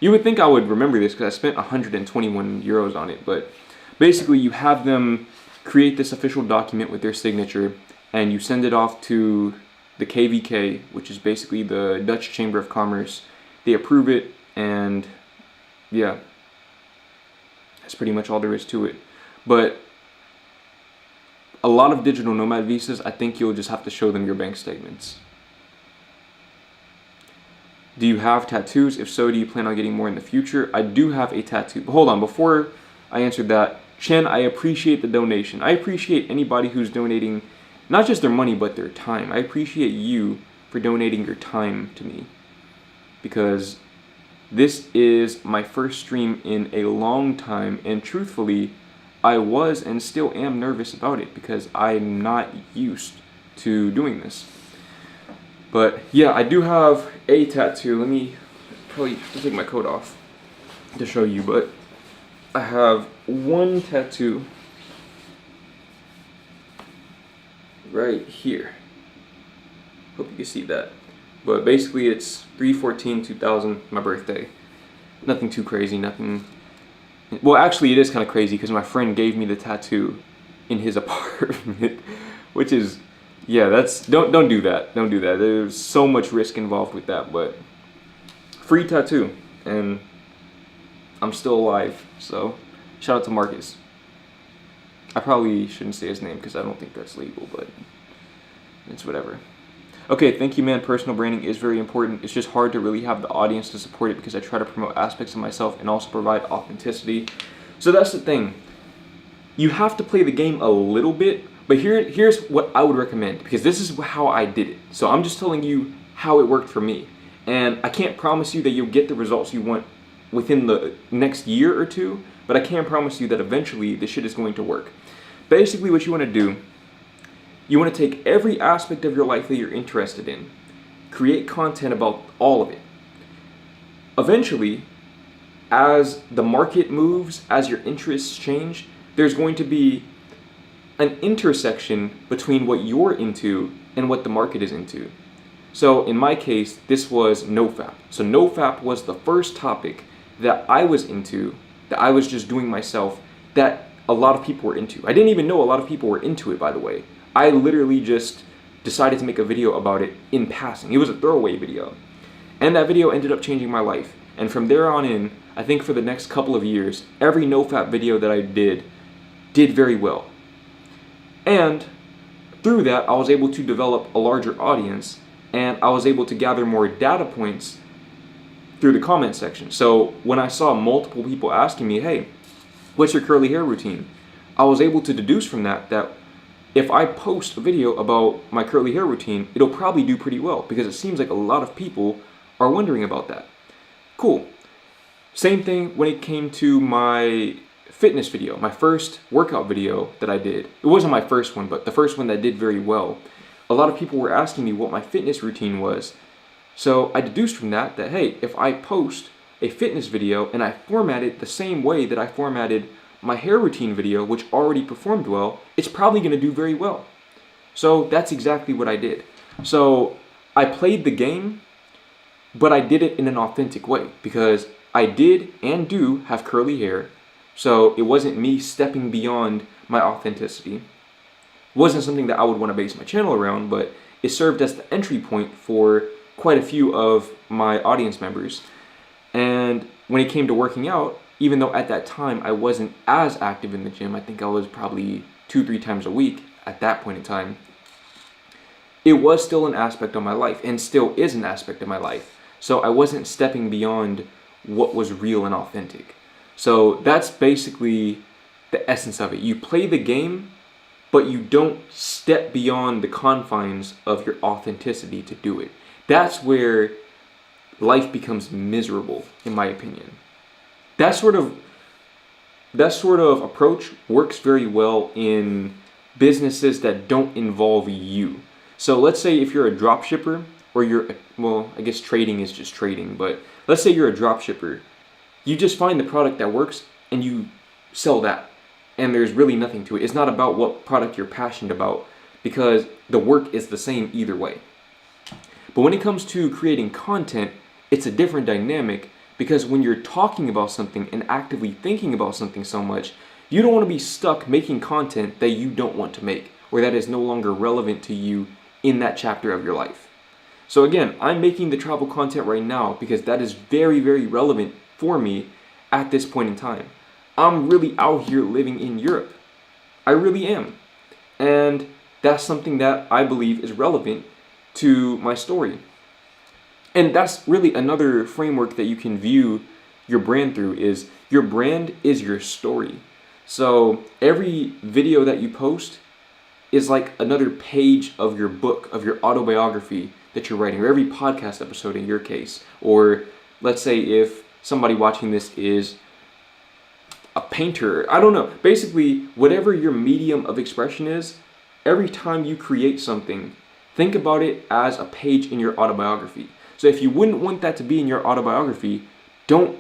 you would think I would remember this because I spent 121 euros on it, but basically you have them create this official document with their signature, and you send it off to the KVK, which is basically the Dutch Chamber of Commerce. They approve it, and yeah, that's pretty much all there is to it. But a lot of digital nomad visas, I think you'll just have to show them your bank statements. Do you have tattoos? If so, do you plan on getting more in the future? I do have a tattoo. But hold on, before I answer that, Chen, I appreciate the donation. I appreciate anybody who's donating not just their money, but their time. I appreciate you for donating your time to me, because this is my first stream in a long time, and truthfully, I was and still am nervous about it because I'm not used to doing this. But yeah, I do have a tattoo. Let me probably take my coat off to show you, but I have one tattoo right here. Hope you can see that. But basically it's 3/14/2000, my birthday. Nothing too crazy, nothing. Well, actually it is kind of crazy because my friend gave me the tattoo in his apartment, which is Yeah, don't do that. Don't do that. There's so much risk involved with that, but free tattoo, and I'm still alive. So shout out to Marcus. I probably shouldn't say his name because I don't think that's legal, but it's whatever. Okay, thank you, man. Personal branding is very important. It's just hard to really have the audience to support it because I try to promote aspects of myself and also provide authenticity. So that's the thing. You have to play the game a little bit, but here's what I would recommend, because this is how I did it. So I'm just telling you how it worked for me. And I can't promise you that you'll get the results you want within the next year or two, but I can promise you that eventually this shit is going to work. Basically, what you want to do, you want to take every aspect of your life that you're interested in, create content about all of it. Eventually, as the market moves, as your interests change, there's going to be an intersection between what you're into and what the market is into. So in my case, this was NoFap. So NoFap was the first topic that I was into, that I was just doing myself, that a lot of people were into. I didn't even know a lot of people were into it, by the way. I literally just decided to make a video about it in passing. It was a throwaway video. And that video ended up changing my life. And from there on in, I think for the next couple of years, every NoFap video that I did very well. And through that, I was able to develop a larger audience, and I was able to gather more data points through the comment section. So when I saw multiple people asking me, hey, what's your curly hair routine? I was able to deduce from that if I post a video about my curly hair routine, it'll probably do pretty well, because it seems like a lot of people are wondering about that. Cool. Same thing when it came to my fitness video, my first workout video that I did. It wasn't my first one, but the first one that did very well. A lot of people were asking me what my fitness routine was. So I deduced from that, hey, if I post a fitness video and I format it the same way that I formatted my hair routine video, which already performed well, it's probably going to do very well. So that's exactly what I did. So I played the game, but I did it in an authentic way, because I did and do have curly hair. So it wasn't me stepping beyond my authenticity. It wasn't something that I would want to base my channel around, but it served as the entry point for quite a few of my audience members. And when it came to working out, even though at that time I wasn't as active in the gym, I think I was probably 2-3 times a week at that point in time, it was still an aspect of my life, and still is an aspect of my life. So I wasn't stepping beyond what was real and authentic. So that's basically the essence of it. You play the game, but you don't step beyond the confines of your authenticity to do it. That's where life becomes miserable, in my opinion. That sort of approach works very well in businesses that don't involve you. So let's say if you're a drop shipper, or well, I guess trading is just trading, but let's say you're a drop shipper. You just find the product that works and you sell that. And there's really nothing to it. It's not about what product you're passionate about, because the work is the same either way. But when it comes to creating content, it's a different dynamic, because when you're talking about something and actively thinking about something so much, you don't want to be stuck making content that you don't want to make, or that is no longer relevant to you in that chapter of your life. So again, I'm making the travel content right now because that is very, very relevant for me at this point in time. I'm really out here living in Europe. I really am. And that's something that I believe is relevant to my story. And that's really another framework that you can view your brand through, is your brand is your story. So every video that you post is like another page of your book, of your autobiography that you're writing, or every podcast episode in your case. Or let's say if somebody watching this is a painter, I don't know. Basically, whatever your medium of expression is, every time you create something, think about it as a page in your autobiography. So if you wouldn't want that to be in your autobiography, don't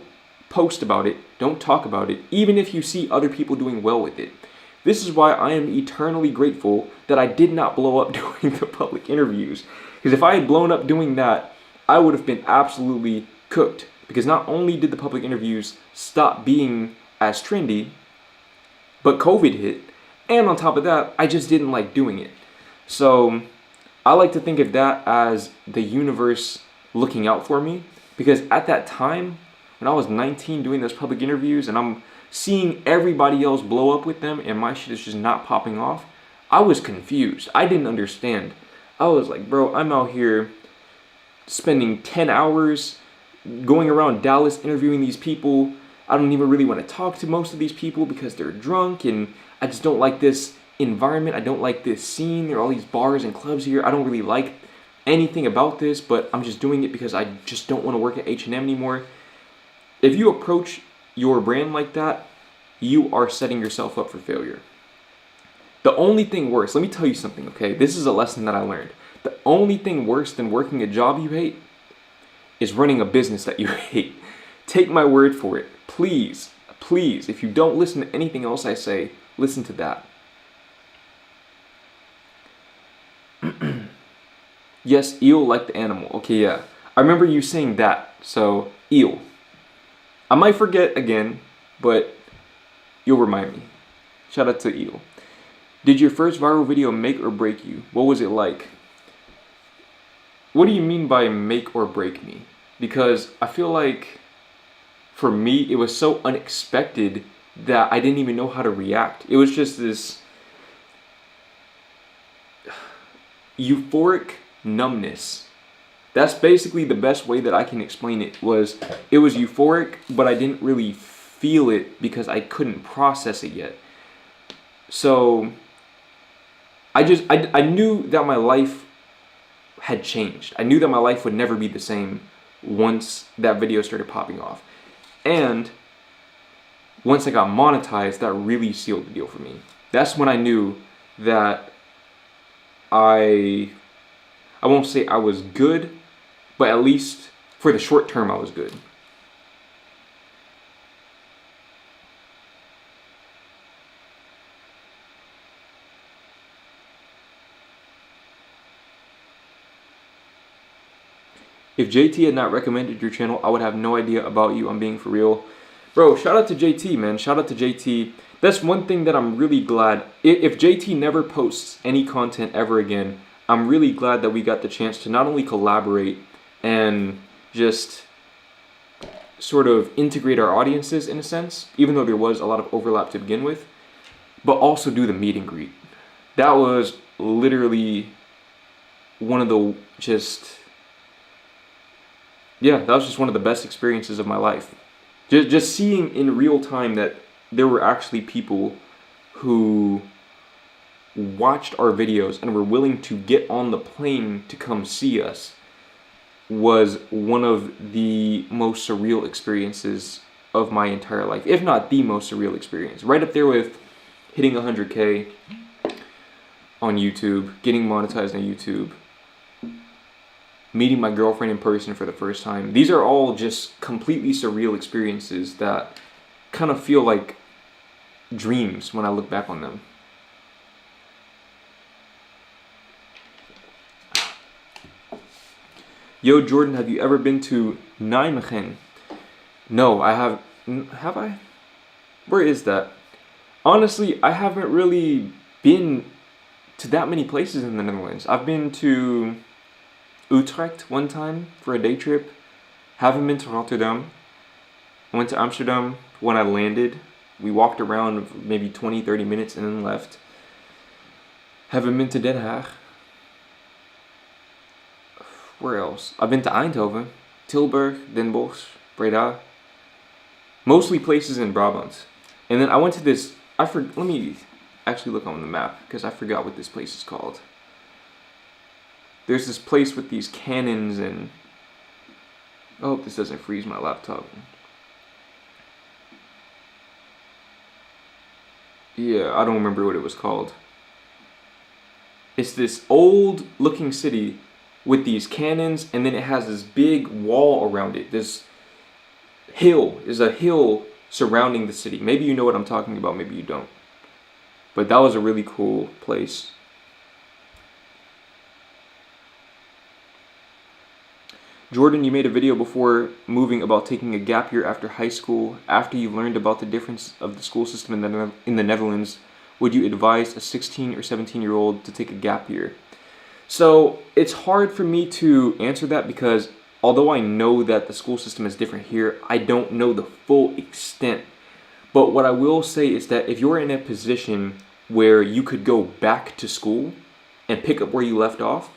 post about it, don't talk about it, even if you see other people doing well with it. This is why I am eternally grateful that I did not blow up doing the public interviews. Because if I had blown up doing that, I would have been absolutely cooked. Because not only did the public interviews stop being as trendy, but COVID hit. And on top of that, I just didn't like doing it. So I like to think of that as the universe looking out for me, because at that time, when I was 19 doing those public interviews and I'm seeing everybody else blow up with them and my shit is just not popping off, I was confused. I didn't understand. I was like, bro, I'm out here spending 10 hours going around Dallas interviewing these people. I don't even really want to talk to most of these people because they're drunk, and I just don't like this environment. I don't like this scene. There are all these bars and clubs here. I don't really like anything about this, but I'm just doing it because I just don't want to work at H&M anymore. If you approach your brand like that, you are setting yourself up for failure. The only thing worse, let me tell you something, okay? This is a lesson that I learned. The only thing worse than working a job you hate is running a business that you hate. Take my word for it. Please, please, if you don't listen to anything else I say, listen to that. Yes, eel like the animal. Okay, yeah. I remember you saying that. So, eel. I might forget again, but you'll remind me. Shout out to eel. Did your first viral video make or break you? What was it like? What do you mean by make or break me? Because I feel like for me, it was so unexpected that I didn't even know how to react. It was just this euphoric numbness. That's basically the best way that I can explain it. It was euphoric, but I didn't really feel it because I couldn't process it yet. So I knew that my life had changed. I knew that my life would never be the same once that video started popping off. And once I got monetized, that really sealed the deal for me. That's when I knew that I won't say I was good, but at least for the short term, I was good. If JT had not recommended your channel, I would have no idea about you. I'm being for real. Bro, shout out to JT, man. Shout out to JT. That's one thing that I'm really glad. If JT never posts any content ever again, I'm really glad that we got the chance to not only collaborate and just sort of integrate our audiences in a sense, even though there was a lot of overlap to begin with, but also do the meet and greet. That was literally one of the that was just one of the best experiences of my life. Just seeing in real time that there were actually people who watched our videos and were willing to get on the plane to come see us was one of the most surreal experiences of my entire life, if not the most surreal experience. Right up there with hitting 100K on YouTube, getting monetized on YouTube, meeting my girlfriend in person for the first time. These are all just completely surreal experiences that kind of feel like dreams when I look back on them. Yo, Jordan, have you ever been to Nijmegen? No, I have. Have I? Where is that? Honestly, I haven't really been to that many places in the Netherlands. I've been to Utrecht one time for a day trip. Haven't been to Rotterdam. I went to Amsterdam when I landed. We walked around maybe 20-30 minutes and then left. Haven't been to Den Haag. Where else? I've been to Eindhoven, Tilburg, Den Bosch, Breda. Mostly places in Brabant. And then I went to this, let me actually look on the map because I forgot what this place is called. There's this place with these cannons and... I hope this doesn't freeze my laptop. Yeah, I don't remember what it was called. It's this old looking city with these cannons, and then it has this big wall around it. This hill is a hill surrounding the city. Maybe you know what I'm talking about, maybe you don't. But that was a really cool place. Jordan, you made a video before moving about taking a gap year after high school. After you've learned about the difference of the school system in the Netherlands, would you advise a 16 or 17-year-old to take a gap year? So it's hard for me to answer that because although I know that the school system is different here, I don't know the full extent. But what I will say is that if you're in a position where you could go back to school and pick up where you left off,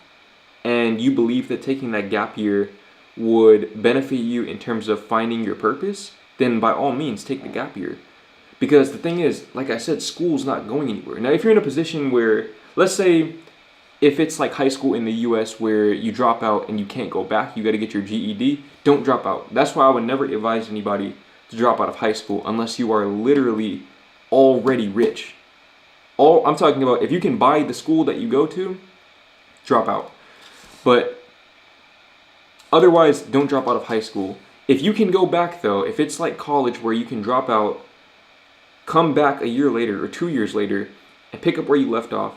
and you believe that taking that gap year would benefit you in terms of finding your purpose, then by all means take the gap year. Because the thing is, like I said, school's not going anywhere. Now, if you're in a position where, let's say, if it's like high school in the US where you drop out and you can't go back, you got to get your GED, don't drop out. That's why I would never advise anybody to drop out of high school unless you are literally already rich. All I'm talking about, if you can buy the school that you go to, drop out. But otherwise, don't drop out of high school. If you can go back though, if it's like college where you can drop out, come back a year later or 2 years later and pick up where you left off,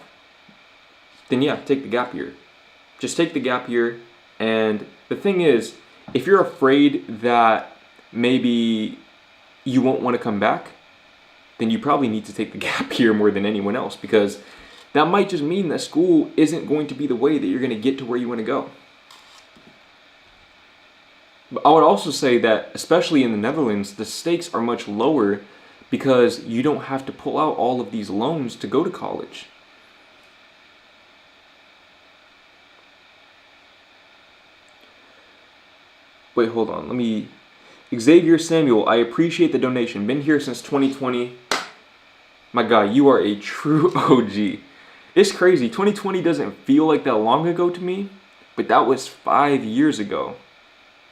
then yeah, take the gap year. Just take the gap year. And the thing is, if you're afraid that maybe you won't want to come back, then you probably need to take the gap year more than anyone else, because that might just mean that school isn't going to be the way that you're going to get to where you want to go. But I would also say that, especially in the Netherlands, the stakes are much lower because you don't have to pull out all of these loans to go to college. Wait, hold on. Let me... Xavier Samuel, I appreciate the donation. Been here since 2020. My guy, you are a true OG. It's crazy. 2020 doesn't feel like that long ago to me, but that was 5 years ago.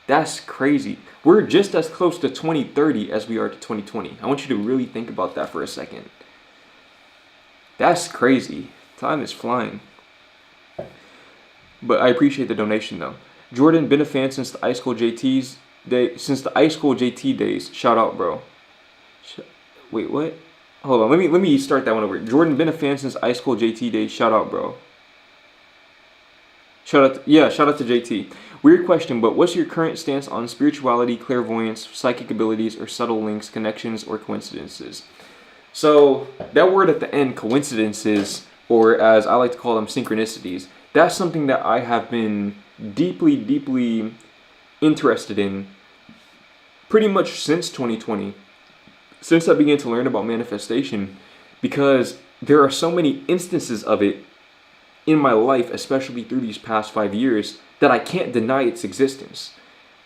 That's crazy. We're just as close to 2030 as we are to 2020. I want you to really think about that for a second. That's crazy. Time is flying. But I appreciate the donation though. Jordan, been a fan since the Icecool JT days. Shout out, bro. Wait, what? Hold on. Let me start that one over. Jordan, been a fan since Icecool JT days. Shout out, bro. Shout out to JT. Weird question, but what's your current stance on spirituality, clairvoyance, psychic abilities, or subtle links, connections, or coincidences? So that word at the end, coincidences, or as I like to call them, synchronicities, that's something that I have been deeply, deeply interested in pretty much since 2020, since I began to learn about manifestation, because there are so many instances of it in my life, especially through these past 5 years, that I can't deny its existence.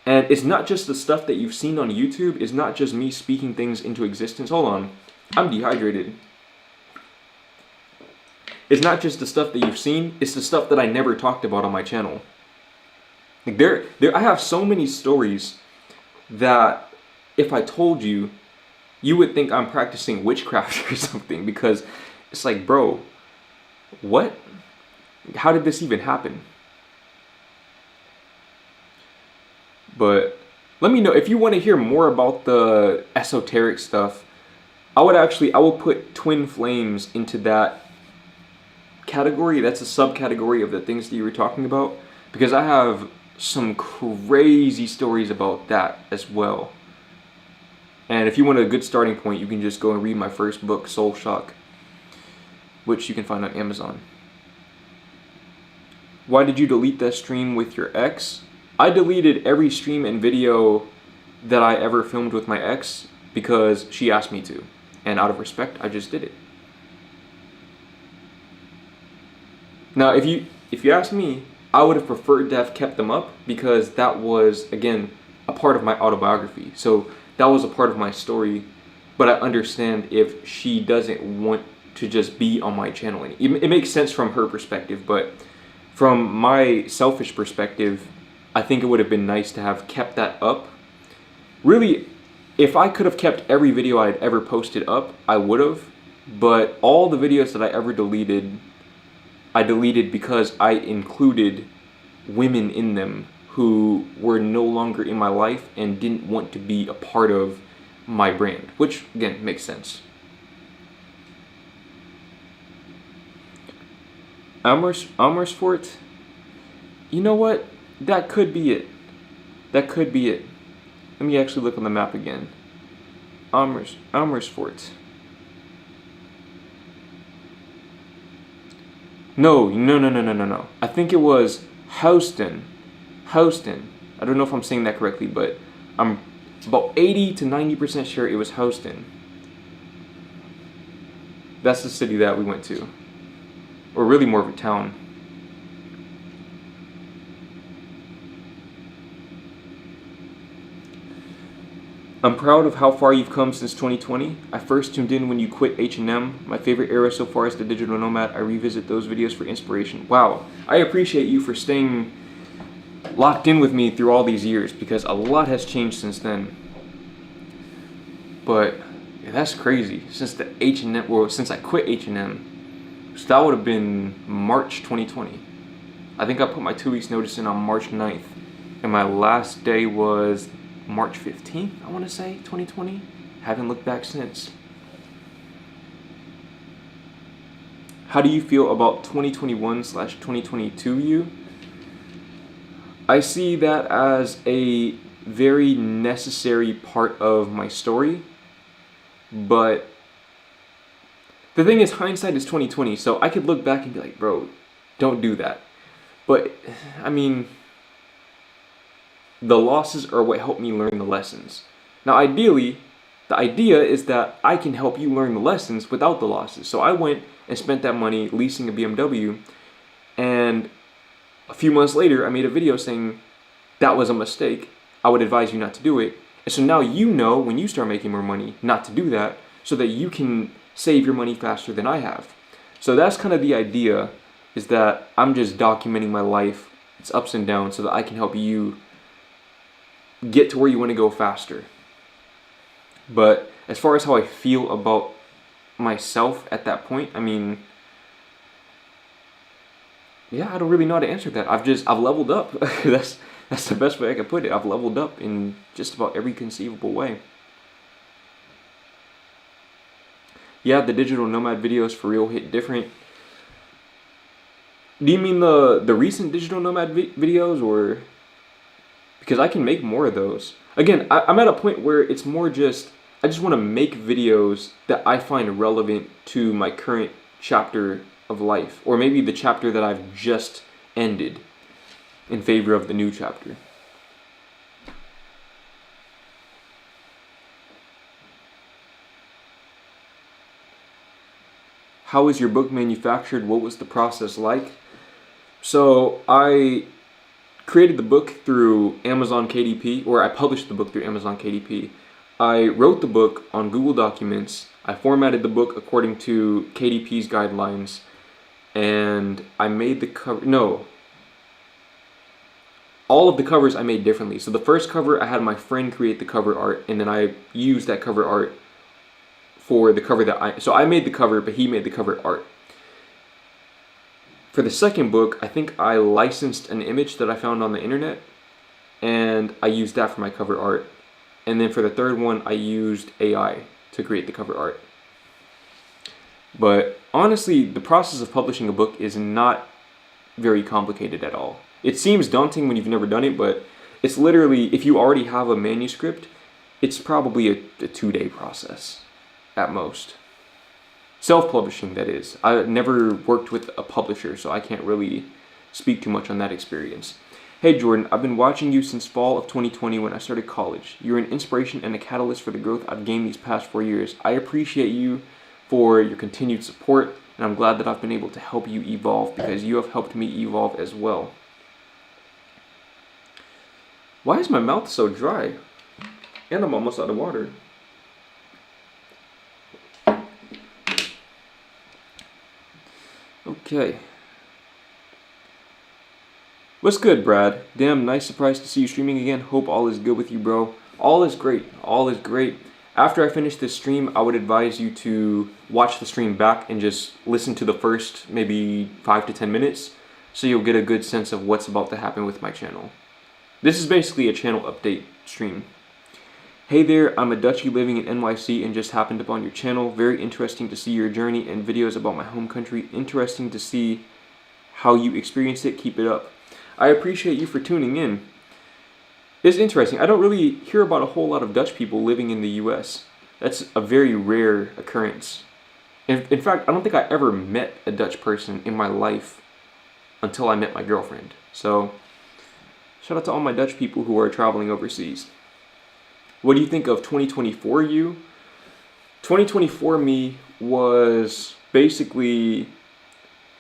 And it's not just the stuff that you've seen on YouTube. It's not just me speaking things into existence. Hold on, I'm dehydrated. It's not just the stuff that you've seen, it's the stuff that I never talked about on my channel. Like I have so many stories that if I told you, you would think I'm practicing witchcraft or something, because it's like, bro, what? How did this even happen? But let me know if you want to hear more about the esoteric stuff. I will put twin flames into that category. That's a subcategory of the things that you were talking about, because I have some crazy stories about that as well. And if you want a good starting point, you can just go and read my first book, Soul Shock, which you can find on Amazon. Why did you delete that stream with your ex? I deleted every stream and video that I ever filmed with my ex because she asked me to. And out of respect, I just did it. Now, if you ask me, I would have preferred to have kept them up, because that was, again, a part of my autobiography. So that was a part of my story. But I understand if she doesn't want to just be on my channel. It makes sense from her perspective, but from my selfish perspective, I think it would have been nice to have kept that up. Really, if I could have kept every video I'd ever posted up, I would have. But all the videos that I ever deleted, I deleted because I included women in them who were no longer in my life and didn't want to be a part of my brand, which again makes sense. Amersfoort, you know what? That could be it. That could be it. Let me actually look on the map again. Amersfoort. No. I think it was Houston. Houston. I don't know if I'm saying that correctly, but I'm about 80 to 90% sure it was Houston. That's the city that we went to. Or really more of a town. I'm proud of how far you've come since 2020. I first tuned in when you quit H&M. My favorite era so far is the digital nomad. I revisit those videos for inspiration. Wow, I appreciate you for staying locked in with me through all these years, because a lot has changed since then. But yeah, that's crazy. Since the H&M, well, since I quit H&M, so that would have been March 2020. I think I put my 2 weeks notice in on March 9th, and my last day was March 15th, I want to say, 2020. Haven't looked back since. How do you feel about 2021/2022 you? I see that as a very necessary part of my story, but the thing is, hindsight is 2020, so I could look back and be like, bro, don't do that. But I mean, the losses are what helped me learn the lessons. Now, ideally, the idea is that I can help you learn the lessons without the losses. So I went and spent that money leasing a BMW, and a few months later, I made a video saying that was a mistake. I would advise you not to do it. And so now you know, when you start making more money, not to do that, so that you can save your money faster than I have. So that's kind of the idea, is that I'm just documenting my life, its ups and downs, so that I can help you get to where you want to go faster. But as far as how I feel about myself at that point, I mean, yeah, I don't really know how to answer that. I've leveled up. That's the best way I can put it. I've leveled up in just about every conceivable way. Yeah, the digital nomad videos for real hit different. Do you mean the recent digital nomad videos, or? Because I can make more of those. Again, I'm at a point where it's more just, I just want to make videos that I find relevant to my current chapter of life, or maybe the chapter that I've just ended, in favor of the new chapter. How is your book manufactured? What was the process like? So I created the book through Amazon KDP, or I published the book through Amazon KDP. I wrote the book on Google Documents. I formatted the book according to KDP's guidelines, and I made the cover. No, all of the covers I made differently. So the first cover, I had my friend create the cover art, and then I used that cover art for the cover that so I made the cover, but he made the cover art. For the second book, I think I licensed an image that I found on the internet, and I used that for my cover art. And then for the third one, I used AI to create the cover art. But honestly, the process of publishing a book is not very complicated at all. It seems daunting when you've never done it, but it's literally, if you already have a manuscript, it's probably a 2-day process at most. Self-publishing, that is. I never worked with a publisher, so I can't really speak too much on that experience. Hey Jordan, I've been watching you since fall of 2020 when I started college. You're an inspiration and a catalyst for the growth I've gained these past 4 years. I appreciate you for your continued support, and I'm glad that I've been able to help you evolve, because you have helped me evolve as well. Why is my mouth so dry? And I'm almost out of water. Okay. What's good, Brad? Damn, nice surprise to see you streaming again. Hope all is good with you, bro. All is great. All is great. After I finish this stream, I would advise you to watch the stream back and just listen to the first maybe 5 to 10 minutes, so you'll get a good sense of what's about to happen with my channel. This is basically a channel update stream. Hey there, I'm a Dutchie living in NYC and just happened upon your channel. Very interesting to see your journey and videos about my home country. Interesting to see how you experience it. Keep it up. I appreciate you for tuning in. It's interesting. I don't really hear about a whole lot of Dutch people living in the US. That's a very rare occurrence. In fact, I don't think I ever met a Dutch person in my life until I met my girlfriend. So, shout out to all my Dutch people who are traveling overseas. What do you think of 2024 you? 2024 me was basically,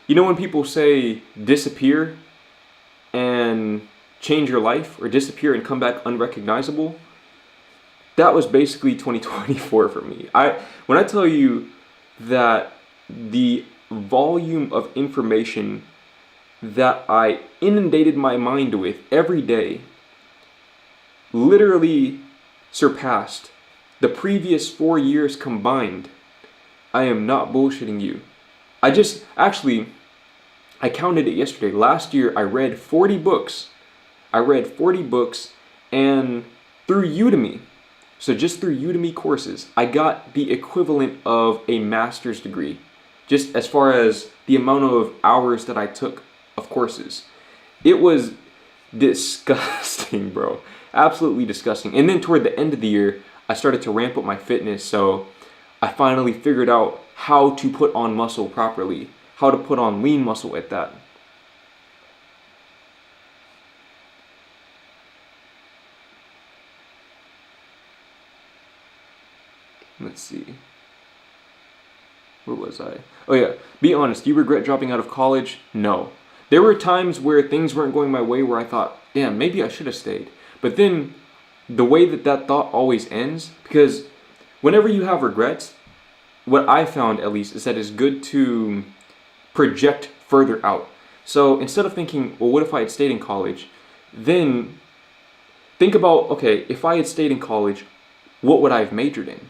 you know when people say disappear and change your life, or disappear and come back unrecognizable? That was basically 2024 for me. When I tell you that the volume of information that I inundated my mind with every day literally surpassed the previous 4 years combined, I am not bullshitting you. I counted it yesterday. Last year I read 40 books. And through Udemy, so just through Udemy courses, I got the equivalent of a master's degree, just as far as the amount of hours that I took of courses. It was disgusting, bro. Absolutely disgusting. And then toward the end of the year, I started to ramp up my fitness, so I finally figured out how to put on muscle properly, how to put on lean muscle at that. Let's see. Where was I? Oh yeah, be honest, do you regret dropping out of college? No. There were times where things weren't going my way where I thought, damn, maybe I should have stayed. But then, the way that thought always ends, because whenever you have regrets, what I found at least is that it's good to project further out. So instead of thinking, well, what if I had stayed in college? Then think about, okay, if I had stayed in college, what would I have majored in?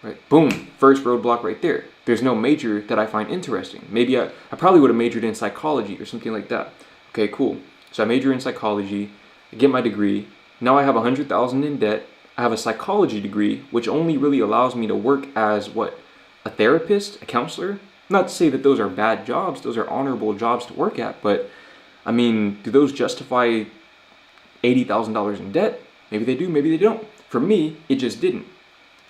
Right? Boom, first roadblock right there. There's no major that I find interesting. Maybe I probably would have majored in psychology or something like that. Okay, cool. So I major in psychology, I get my degree. Now I have $100,000 in debt. I have a psychology degree, which only really allows me to work as what? A therapist, a counselor? Not to say that those are bad jobs, those are honorable jobs to work at, but I mean, do those justify $80,000 in debt? Maybe they do, maybe they don't. For me, it just didn't.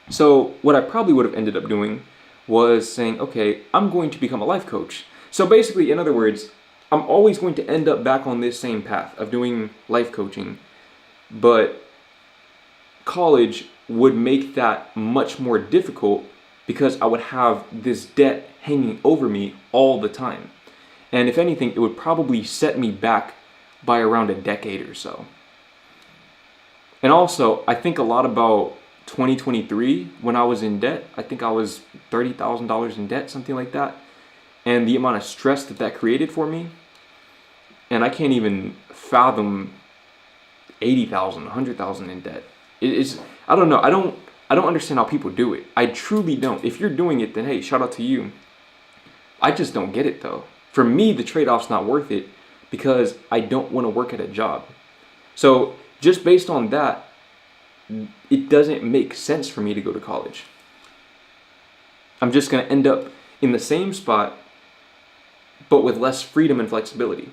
So what I probably would have ended up doing was saying, okay, I'm going to become a life coach. So basically, in other words, I'm always going to end up back on this same path of doing life coaching, but college would make that much more difficult because I would have this debt hanging over me all the time. And if anything, it would probably set me back by around a decade or so. And also, I think a lot about 2023 when I was in debt. I think I was $30,000 in debt, something like that. And the amount of stress that created for me. And I can't even fathom 80,000, 100,000 in debt. It's, I don't know. I don't understand how people do it. I truly don't. If you're doing it, then hey, shout out to you. I just don't get it though. For me, the trade-off's not worth it because I don't want to work at a job. So just based on that, it doesn't make sense for me to go to college. I'm just going to end up in the same spot, but with less freedom and flexibility.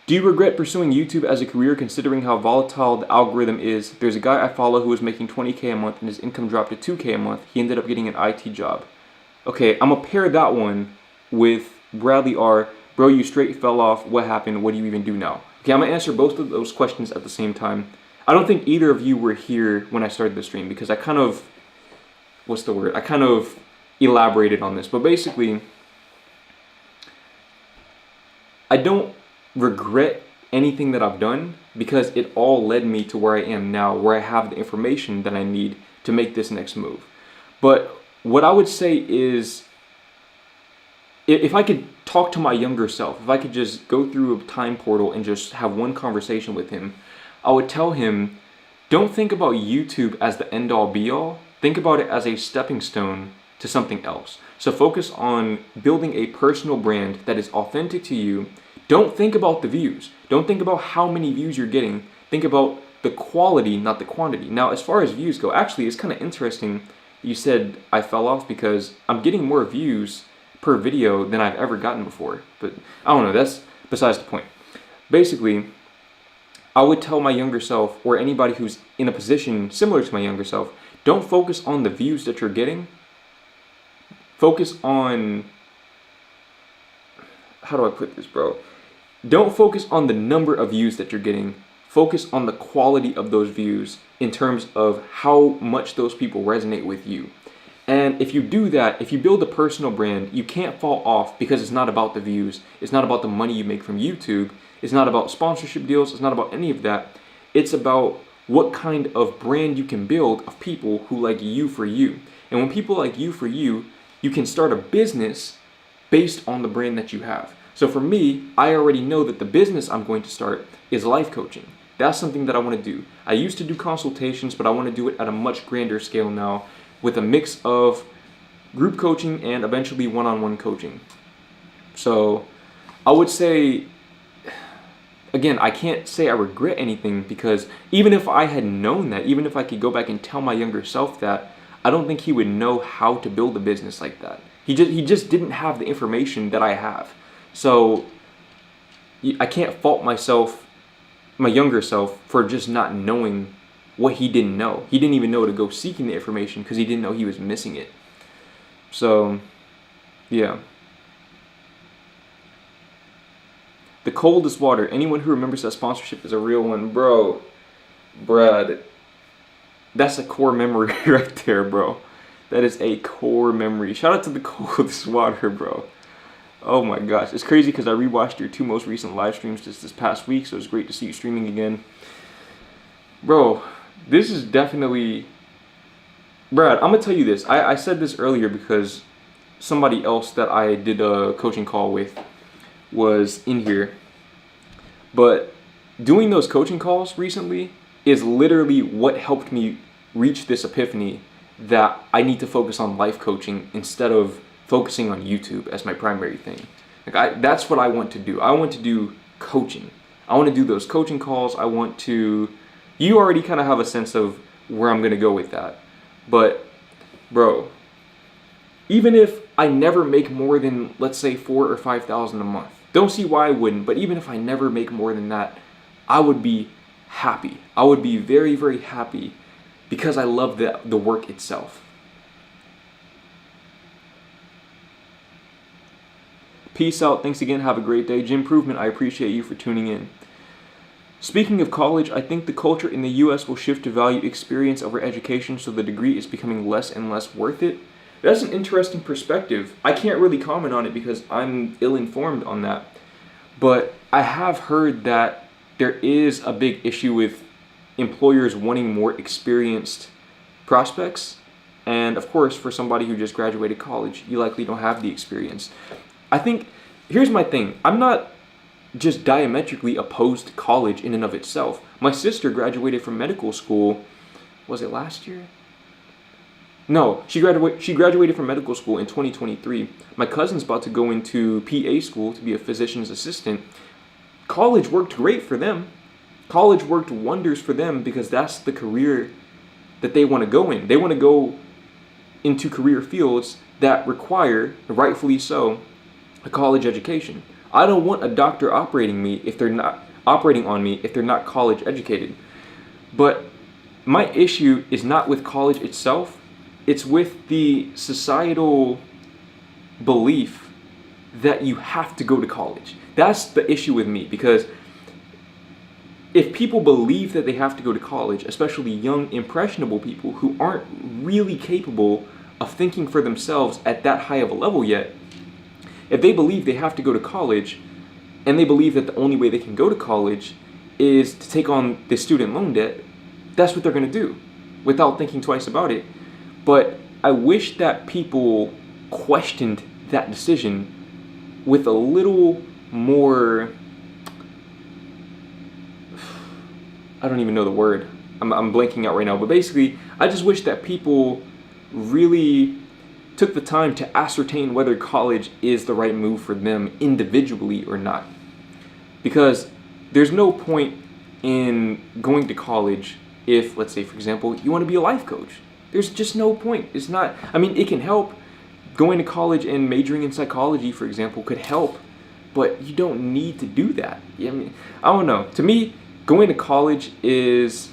Do you regret pursuing YouTube as a career considering how volatile the algorithm is? There's a guy I follow who was making $20K a month and his income dropped to $2K a month. He ended up getting an IT job. Okay, I'm going to pair that one with Bradley R. Bro, you straight fell off. What happened? What do you even do now? Okay, I'm going to answer both of those questions at the same time. I don't think either of you were here when I started the stream because I kind of, I kind of elaborated on this. But basically, I don't regret anything that I've done because it all led me to where I am now, where I have the information that I need to make this next move. But what I would say is, if I could talk to my younger self, if I could just go through a time portal and just have one conversation with him, I would tell him, don't think about YouTube as the end-all be-all. Think about it as a stepping stone to something else. So focus on building a personal brand that is authentic to you. Don't think about the views. Don't think about how many views you're getting. Think about the quality, not the quantity. Now, as far as views go, actually, it's kind of interesting you said I fell off because I'm getting more views per video than I've ever gotten before. But I don't know, that's besides the point. Basically, I would tell my younger self, or anybody who's in a position similar to my younger self, don't focus on the views that you're getting. focus on, how do I put this, bro? Don't focus on the number of views that you're getting. Focus on the quality of those views in terms of how much those people resonate with you. And if you do that, if you build a personal brand, you can't fall off, because it's not about the views. It's not about the money you make from YouTube. It's not about sponsorship deals. It's not about any of that. It's about what kind of brand you can build of people who like you for you. And when people like you for you, you can start a business based on the brand that you have. So for me, I already know that the business I'm going to start is life coaching. That's something that I want to do. I used to do consultations, but I want to do it at a much grander scale now, with a mix of group coaching and eventually one-on-one coaching. So I would say, again, I can't say I regret anything, because even if I had known that, even if I could go back and tell my younger self that, I don't think he would know how to build a business like that. He just didn't have the information that I have. So I can't fault myself, my younger self, for just not knowing what he didn't know. He didn't even know to go seeking the information because he didn't know he was missing it. So, yeah. The coldest water. Anyone who remembers that sponsorship is a real one. Bro, Brad, that's a core memory right there, bro. That is a core memory. Shout out to the coldest water, bro. Oh my gosh. It's crazy because I rewatched your 2 most recent live streams just this past week, so it's great to see you streaming again. Bro, this is definitely... Brad, I'm going to tell you this. I said this earlier because somebody else that I did a coaching call with was in here. But doing those coaching calls recently is literally what helped me reach this epiphany that I need to focus on life coaching instead of focusing on YouTube as my primary thing. That's what I want to do. I want to do coaching. I want to do those coaching calls. I want to... You already kind of have a sense of where I'm going to go with that. But, bro, even if I never make more than, let's say, $4,000 or $5,000 a month, don't see why I wouldn't, but even if I never make more than that, I would be happy. I would be very, very happy because I love the work itself. Peace out. Thanks again. Have a great day. Improvement, I appreciate you for tuning in. Speaking of college, I think the culture in the US will shift to value experience over education, so the degree is becoming less and less worth it. That's an interesting perspective. I can't really comment on it because I'm ill-informed on that. But I have heard that there is a big issue with employers wanting more experienced prospects. And of course, for somebody who just graduated college, you likely don't have the experience. I think, here's my thing. I'm not just diametrically opposed to college in and of itself. My sister graduated from medical school, was it last year? No, she graduated from medical school in 2023. My cousin's about to go into PA school to be a physician's assistant. College worked great for them. College worked wonders for them because that's the career that they want to go in. They want to go into career fields that require, rightfully so, a college education. I don't want a doctor operating on me if they're not college educated. But my issue is not with college itself. It's with the societal belief that you have to go to college. That's the issue with me, because if people believe that they have to go to college, especially young, impressionable people who aren't really capable of thinking for themselves at that high of a level yet, if they believe they have to go to college, and they believe that the only way they can go to college is to take on the student loan debt, that's what they're going to do without thinking twice about it. But I wish that people questioned that decision with a little more, I don't even know the word. I'm blanking out right now. But basically, I just wish that people really took the time to ascertain whether college is the right move for them individually or not. Because there's no point in going to college if, let's say, for example, you want to be a life coach. There's just no point. It's not, I mean, it can help. Going to college and majoring in psychology, for example, could help, but you don't need to do that. I mean, I don't know. To me, going to college is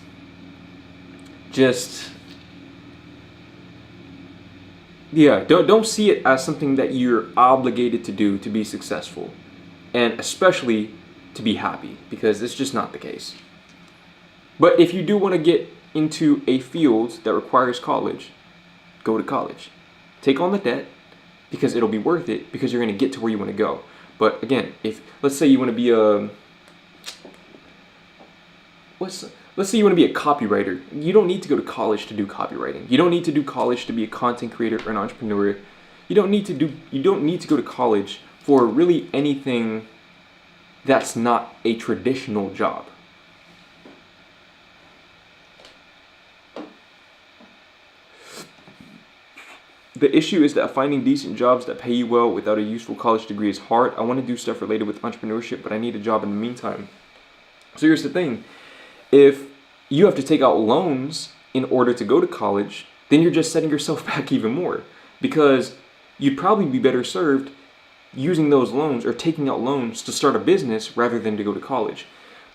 just, Yeah, don't see it as something that you're obligated to do to be successful, and especially to be happy, because it's just not the case. But if you do want to get into a field that requires college, go to college. Take on the debt, because it'll be worth it, because you're going to get to where you want to go. But again, if let's say you want to be a let's say you want to be a copywriter, you don't need to go to college to do copywriting. You don't need to do college to be a content creator or an entrepreneur. You don't need to go to college for really anything that's not a traditional job. The issue is that finding decent jobs that pay you well without a useful college degree is hard. I want to do stuff related with entrepreneurship, but I need a job in the meantime. So here's the thing. If you have to take out loans in order to go to college, then you're just setting yourself back even more, because you'd probably be better served using those loans or taking out loans to start a business rather than to go to college.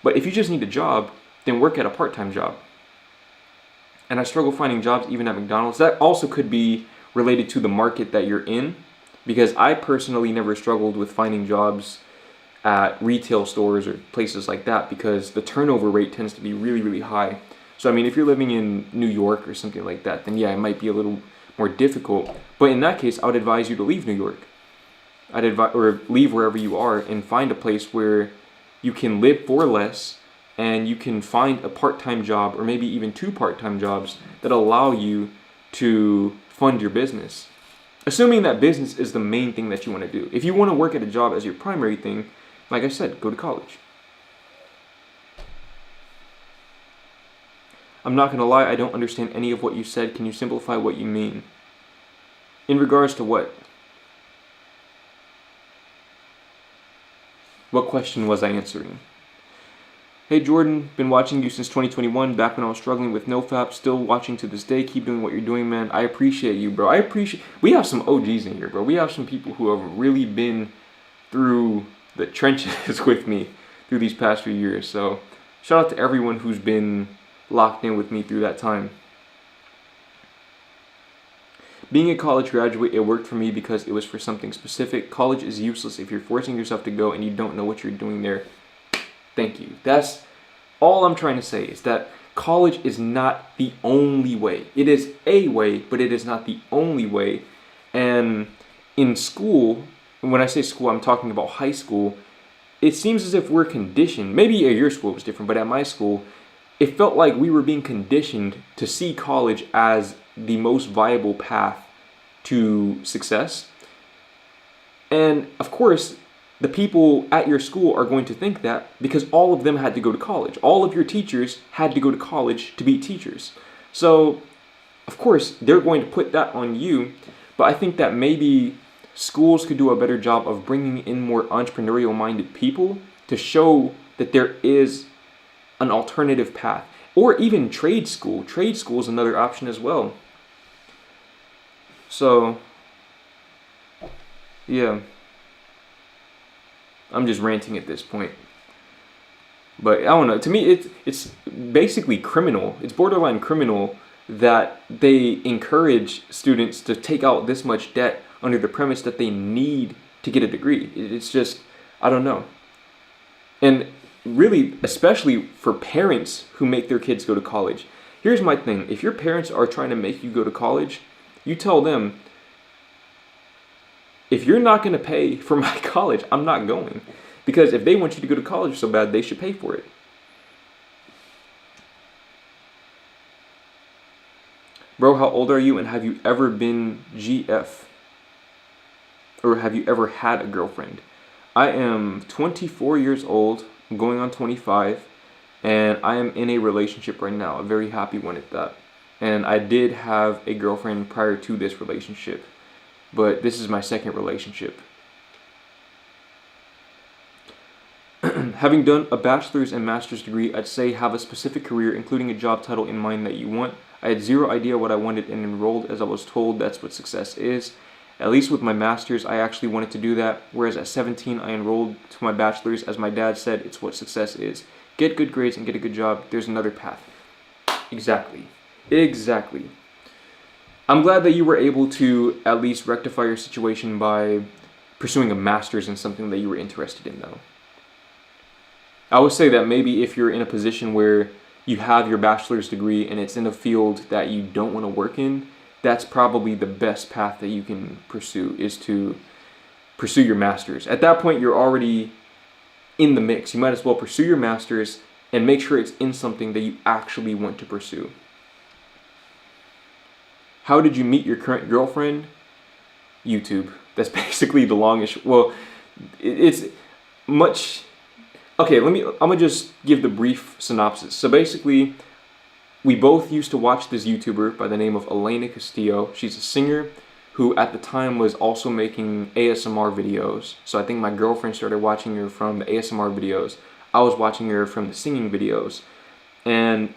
But if you just need a job, then work at a part-time job. And I struggle finding jobs even at McDonald's. That also could be related to the market that you're in, because I personally never struggled with finding jobs at retail stores or places like that, because the turnover rate tends to be really, really high. So I mean, if you're living in New York or something like that, then yeah, it might be a little more difficult. But in that case, I would advise you to leave New York. Or leave wherever you are and find a place where you can live for less, and you can find a part-time job or maybe even 2 part-time jobs that allow you to fund your business. Assuming that business is the main thing that you want to do. If you want to work at a job as your primary thing, like I said, go to college. I'm not going to lie, I don't understand any of what you said. Can you simplify what you mean? In regards to what? What question was I answering? Hey Jordan, been watching you since 2021, back when I was struggling with NoFap, still watching to this day. Keep doing what you're doing, man. I appreciate you, bro. We have some OGs in here, bro. We have some people who have really been through the trenches with me through these past few years. So shout out to everyone who's been locked in with me through that time. Being a college graduate, it worked for me because it was for something specific. College is useless if you're forcing yourself to go and you don't know what you're doing there. Thank you. That's all I'm trying to say, is that college is not the only way. It is a way, but it is not the only way. And in school, when I say school, I'm talking about high school, it seems as if we're conditioned. Maybe at your school it was different, but at my school, it felt like we were being conditioned to see college as the most viable path to success. And of course, the people at your school are going to think that because all of them had to go to college. All of your teachers had to go to college to be teachers. So, of course, they're going to put that on you. But I think that maybe schools could do a better job of bringing in more entrepreneurial-minded people to show that there is an alternative path. Or even trade school. Trade school is another option as well. So, yeah. I'm just ranting at this point. But I don't know. To me, it's basically criminal. It's borderline criminal that they encourage students to take out this much debt under the premise that they need to get a degree. It's just, I don't know. And really, especially for parents who make their kids go to college. Here's my thing. If your parents are trying to make you go to college, you tell them, if you're not going to pay for my college, I'm not going. Because if they want you to go to college so bad, they should pay for it. Bro, how old are you, and have you ever been GF? Or have you ever had a girlfriend? I am 24 years old, I'm going on 25, and I am in a relationship right now, a very happy one at that. And I did have a girlfriend prior to this relationship, but this is my second relationship. Having done a bachelor's and master's degree, I'd say have a specific career, including a job title in mind that you want. I had zero idea what I wanted and enrolled as I was told that's what success is. At least with my master's, I actually wanted to do that, whereas at 17, I enrolled to my bachelor's as my dad said it's what success is. Get good grades and get a good job. There's another path. Exactly. I'm glad that you were able to at least rectify your situation by pursuing a master's in something that you were interested in, though. I would say that maybe if you're in a position where you have your bachelor's degree and it's in a field that you don't want to work in, that's probably the best path that you can pursue, is to pursue your master's. At that point, you're already in the mix. You might as well pursue your master's and make sure it's in something that you actually want to pursue. How did you meet your current girlfriend? YouTube. That's basically the longest. Well, it's much. Okay, I'm gonna just give the brief synopsis. So basically, we both used to watch this YouTuber by the name of Elena Castillo. She's a singer who at the time was also making ASMR videos. So I think my girlfriend started watching her from the ASMR videos. I was watching her from the singing videos. And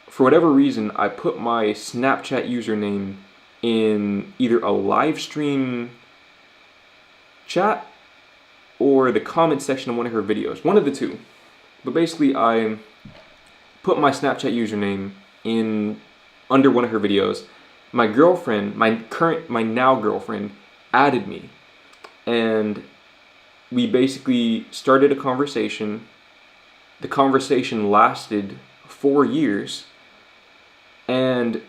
for whatever reason, I put my Snapchat username in either a live stream chat or the comment section of one of her videos. One of the two. But basically, I put my Snapchat username in under one of her videos. My girlfriend, my now girlfriend, added me. And we basically started a conversation. The conversation lasted 4 years. And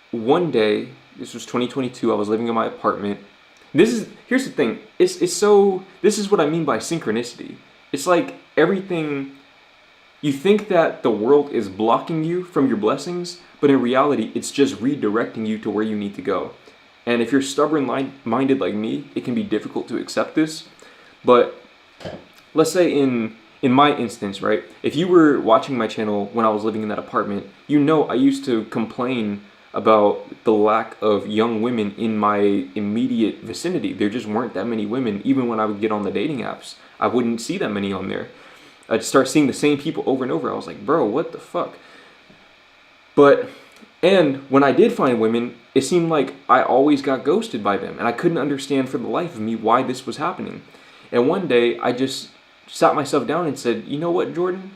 one day, this was 2022, I was living in my apartment. Here's the thing, this is what I mean by synchronicity. It's like everything, you think that the world is blocking you from your blessings, but in reality, it's just redirecting you to where you need to go. And if you're stubborn-minded like me, it can be difficult to accept this. But let's say in my instance, right? If you were watching my channel when I was living in that apartment, you know I used to complain about the lack of young women in my immediate vicinity. There just weren't that many women. Even when I would get on the dating apps, I wouldn't see that many on there. I'd start seeing the same people over and over. I was like, bro, what the fuck? And when I did find women, it seemed like I always got ghosted by them. And I couldn't understand for the life of me why this was happening. And one day, I just sat myself down and said, you know what, Jordan?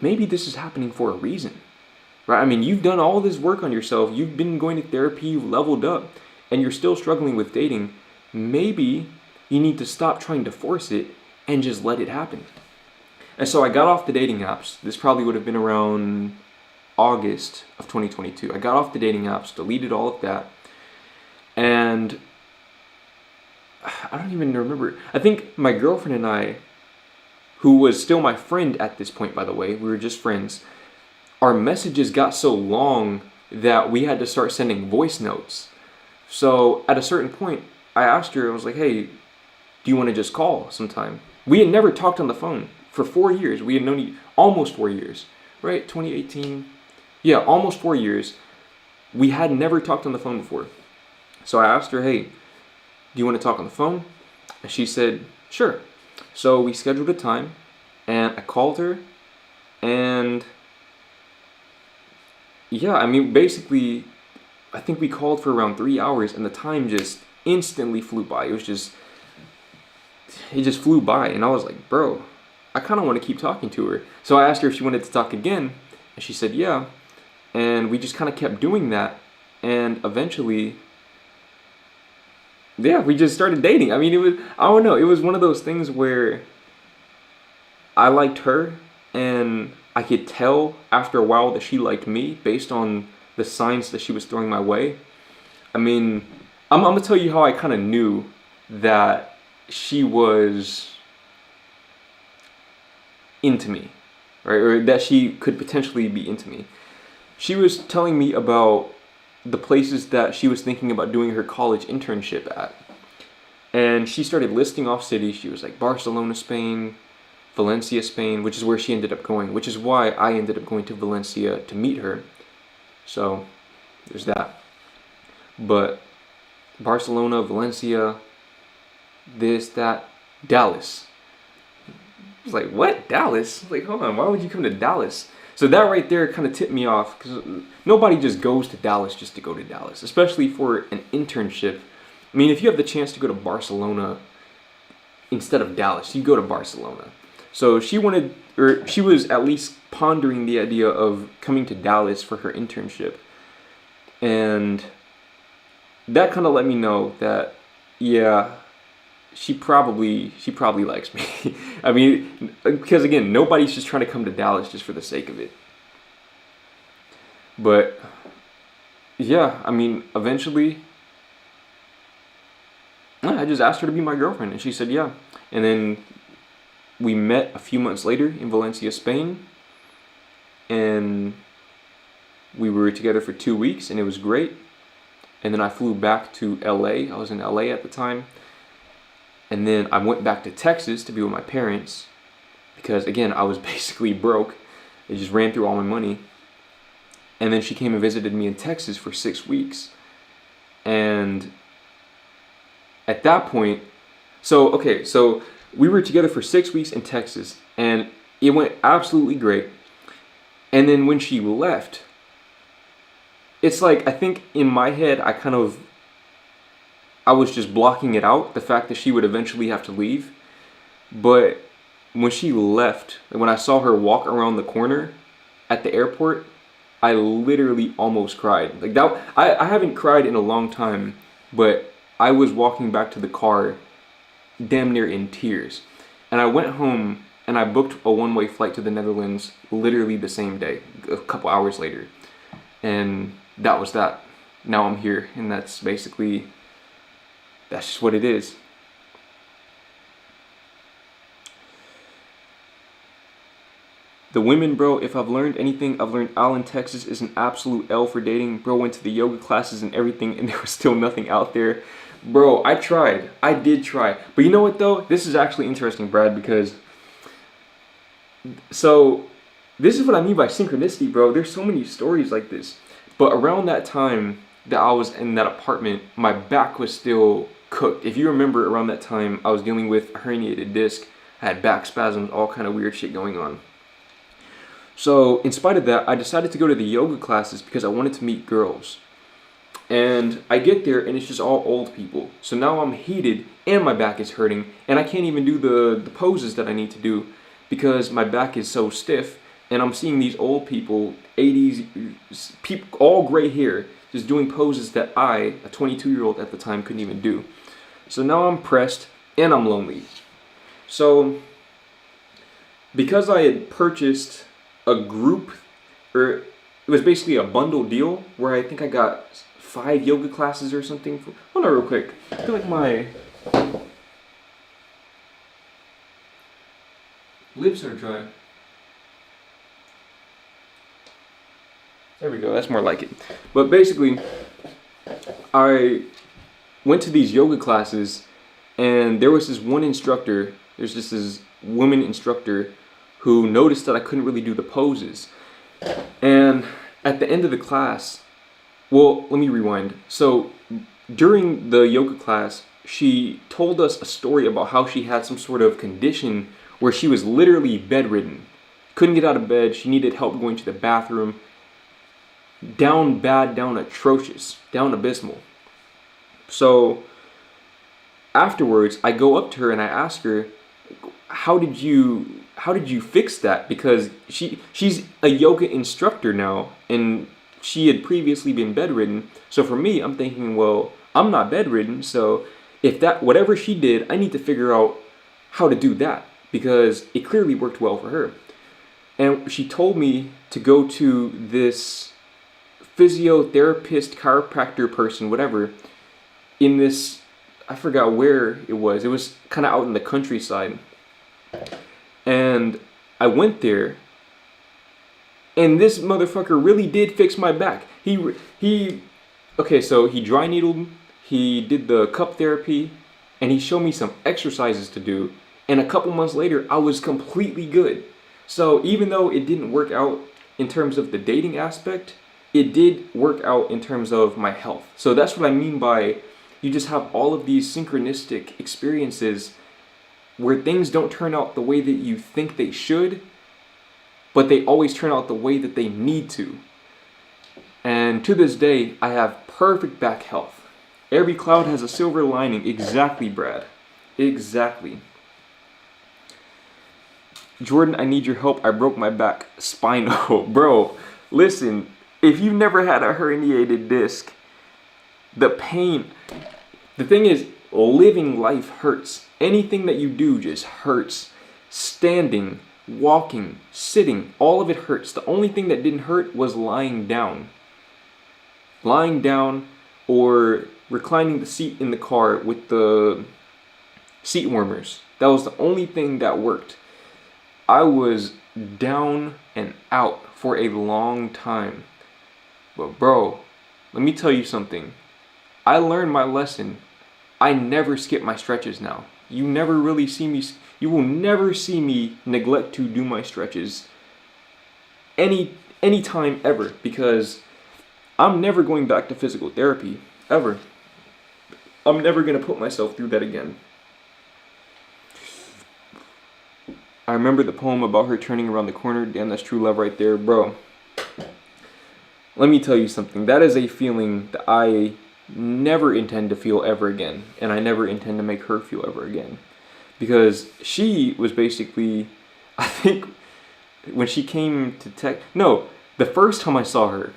Maybe this is happening for a reason. Right? I mean, you've done all this work on yourself. You've been going to therapy. You've leveled up. And you're still struggling with dating. Maybe you need to stop trying to force it and just let it happen. And so I got off the dating apps. This probably would have been around August of 2022. I got off the dating apps, deleted all of that. And I don't even remember. I think my girlfriend and I, who was still my friend at this point, by the way, we were just friends, our messages got so long that we had to start sending voice notes. So at a certain point, I asked her, I was like, hey, do you want to just call sometime? We had never talked on the phone for 4 years. We had known almost 4 years, right? 2018. Yeah, almost 4 years. We had never talked on the phone before. So I asked her, hey, do you want to talk on the phone? And she said, sure. So we scheduled a time and I called her and yeah, I mean, basically, I think we called for around 3 hours and the time just instantly flew by. It just flew by and I was like, bro, I kind of want to keep talking to her. So I asked her if she wanted to talk again and she said, yeah. And we just kind of kept doing that. And eventually, yeah, we just started dating. I mean, I don't know, it was one of those things where I liked her and I could tell after a while that she liked me based on the signs that she was throwing my way. I mean, I'm gonna tell you how I kind of knew that she was into me, right? Or that she could potentially be into me. She was telling me about the places that she was thinking about doing her college internship at. And she started listing off cities. She was like Barcelona, Spain, Valencia, Spain, which is where she ended up going, which is why I ended up going to Valencia to meet her. So there's that. But Barcelona, Valencia, this, that, Dallas. I was like, what? Dallas? I was like, hold on, why would you come to Dallas? So that right there kind of tipped me off, because nobody just goes to Dallas just to go to Dallas, especially for an internship. I mean, if you have the chance to go to Barcelona instead of Dallas, you go to Barcelona. So she was at least pondering the idea of coming to Dallas for her internship. And that kind of let me know that, yeah, she probably likes me. I mean, because again, nobody's just trying to come to Dallas just for the sake of it. But yeah, I mean, eventually, I just asked her to be my girlfriend, and she said yeah. And then we met a few months later in Valencia, Spain, and we were together for 2 weeks, and it was great. And then I flew back to LA. I was in LA at the time. And then I went back to Texas to be with my parents because, again, I was basically broke. They just ran through all my money. And then she came and visited me in Texas for 6 weeks. And at that point, so we were together for 6 weeks in Texas, and it went absolutely great. And then when she left, it's like, I think in my head, I was just blocking it out, the fact that she would eventually have to leave. But when she left, when I saw her walk around the corner at the airport, I literally almost cried. Like that, I haven't cried in a long time, but I was walking back to the car damn near in tears. And I went home and I booked a one-way flight to the Netherlands literally the same day, a couple hours later. And that was that. Now I'm here, and that's just what it is. The women, bro, if I've learned anything, I've learned Allen, Texas is an absolute L for dating. Bro, went to the yoga classes and everything, and there was still nothing out there. Bro, I tried. I did try. But you know what, though? This is actually interesting, Brad, because... So, this is what I mean by synchronicity, bro. There's so many stories like this. But around that time that I was in that apartment, my back was still cooked. If you remember, around that time, I was dealing with a herniated disc. I had back spasms, all kind of weird shit going on. So, in spite of that, I decided to go to the yoga classes because I wanted to meet girls. And I get there, and it's just all old people. So now I'm heated, and my back is hurting, and I can't even do the poses that I need to do because my back is so stiff. And I'm seeing these old people, 80s, people, all gray hair, just doing poses that I, a 22-year-old at the time, couldn't even do. So now I'm pressed, and I'm lonely. So, because I had purchased a group, or it was basically a bundle deal, where I think I got 5 yoga classes or something. Hold on real quick. I feel like my lips are dry. There we go, that's more like it. But basically, I went to these yoga classes, and there was this one instructor, there's just this woman instructor who noticed that I couldn't really do the poses. And at the end of the class, well, let me rewind. So during the yoga class, she told us a story about how she had some sort of condition where she was literally bedridden. Couldn't get out of bed, she needed help going to the bathroom. Down bad, down atrocious, down abysmal. So afterwards, I go up to her and I ask her, how did you fix that? Because she's a yoga instructor now, and she had previously been bedridden. So for me, I'm thinking, well, I'm not bedridden, so if that, whatever she did, I need to figure out how to do that, because it clearly worked well for her. And she told me to go to this physiotherapist, chiropractor person, whatever, in this, I forgot where it was kind of out in the countryside. And I went there, and this motherfucker really did fix my back. Okay, so he dry needled, he did the cup therapy, and he showed me some exercises to do, and a couple months later, I was completely good. So even though it didn't work out in terms of the dating aspect, it did work out in terms of my health. So that's what I mean by you just have all of these synchronistic experiences where things don't turn out the way that you think they should, but they always turn out the way that they need to. And to this day, I have perfect back health. Every cloud has a silver lining. Exactly, Brad. Exactly. Jordan, I need your help. I broke my back. Spinal. Bro, listen, if you've never had a herniated disc, The pain. The thing is, living life hurts. Anything that you do just hurts. Standing, walking, sitting, all of it hurts. The only thing that didn't hurt was lying down. Lying down or reclining the seat in the car with the seat warmers. That was the only thing that worked. I was down and out for a long time. But bro, let me tell you something. I learned my lesson. I never skip my stretches now. You never really see me, you will never see me neglect to do my stretches any time ever, because I'm never going back to physical therapy, ever. I'm never going to put myself through that again. I remember the poem about her turning around the corner. Damn, that's true love right there, bro. Let me tell you something. That is a feeling that I never intend to feel ever again. And I never intend to make her feel ever again. Because she was basically, I think, when she came to the first time I saw her,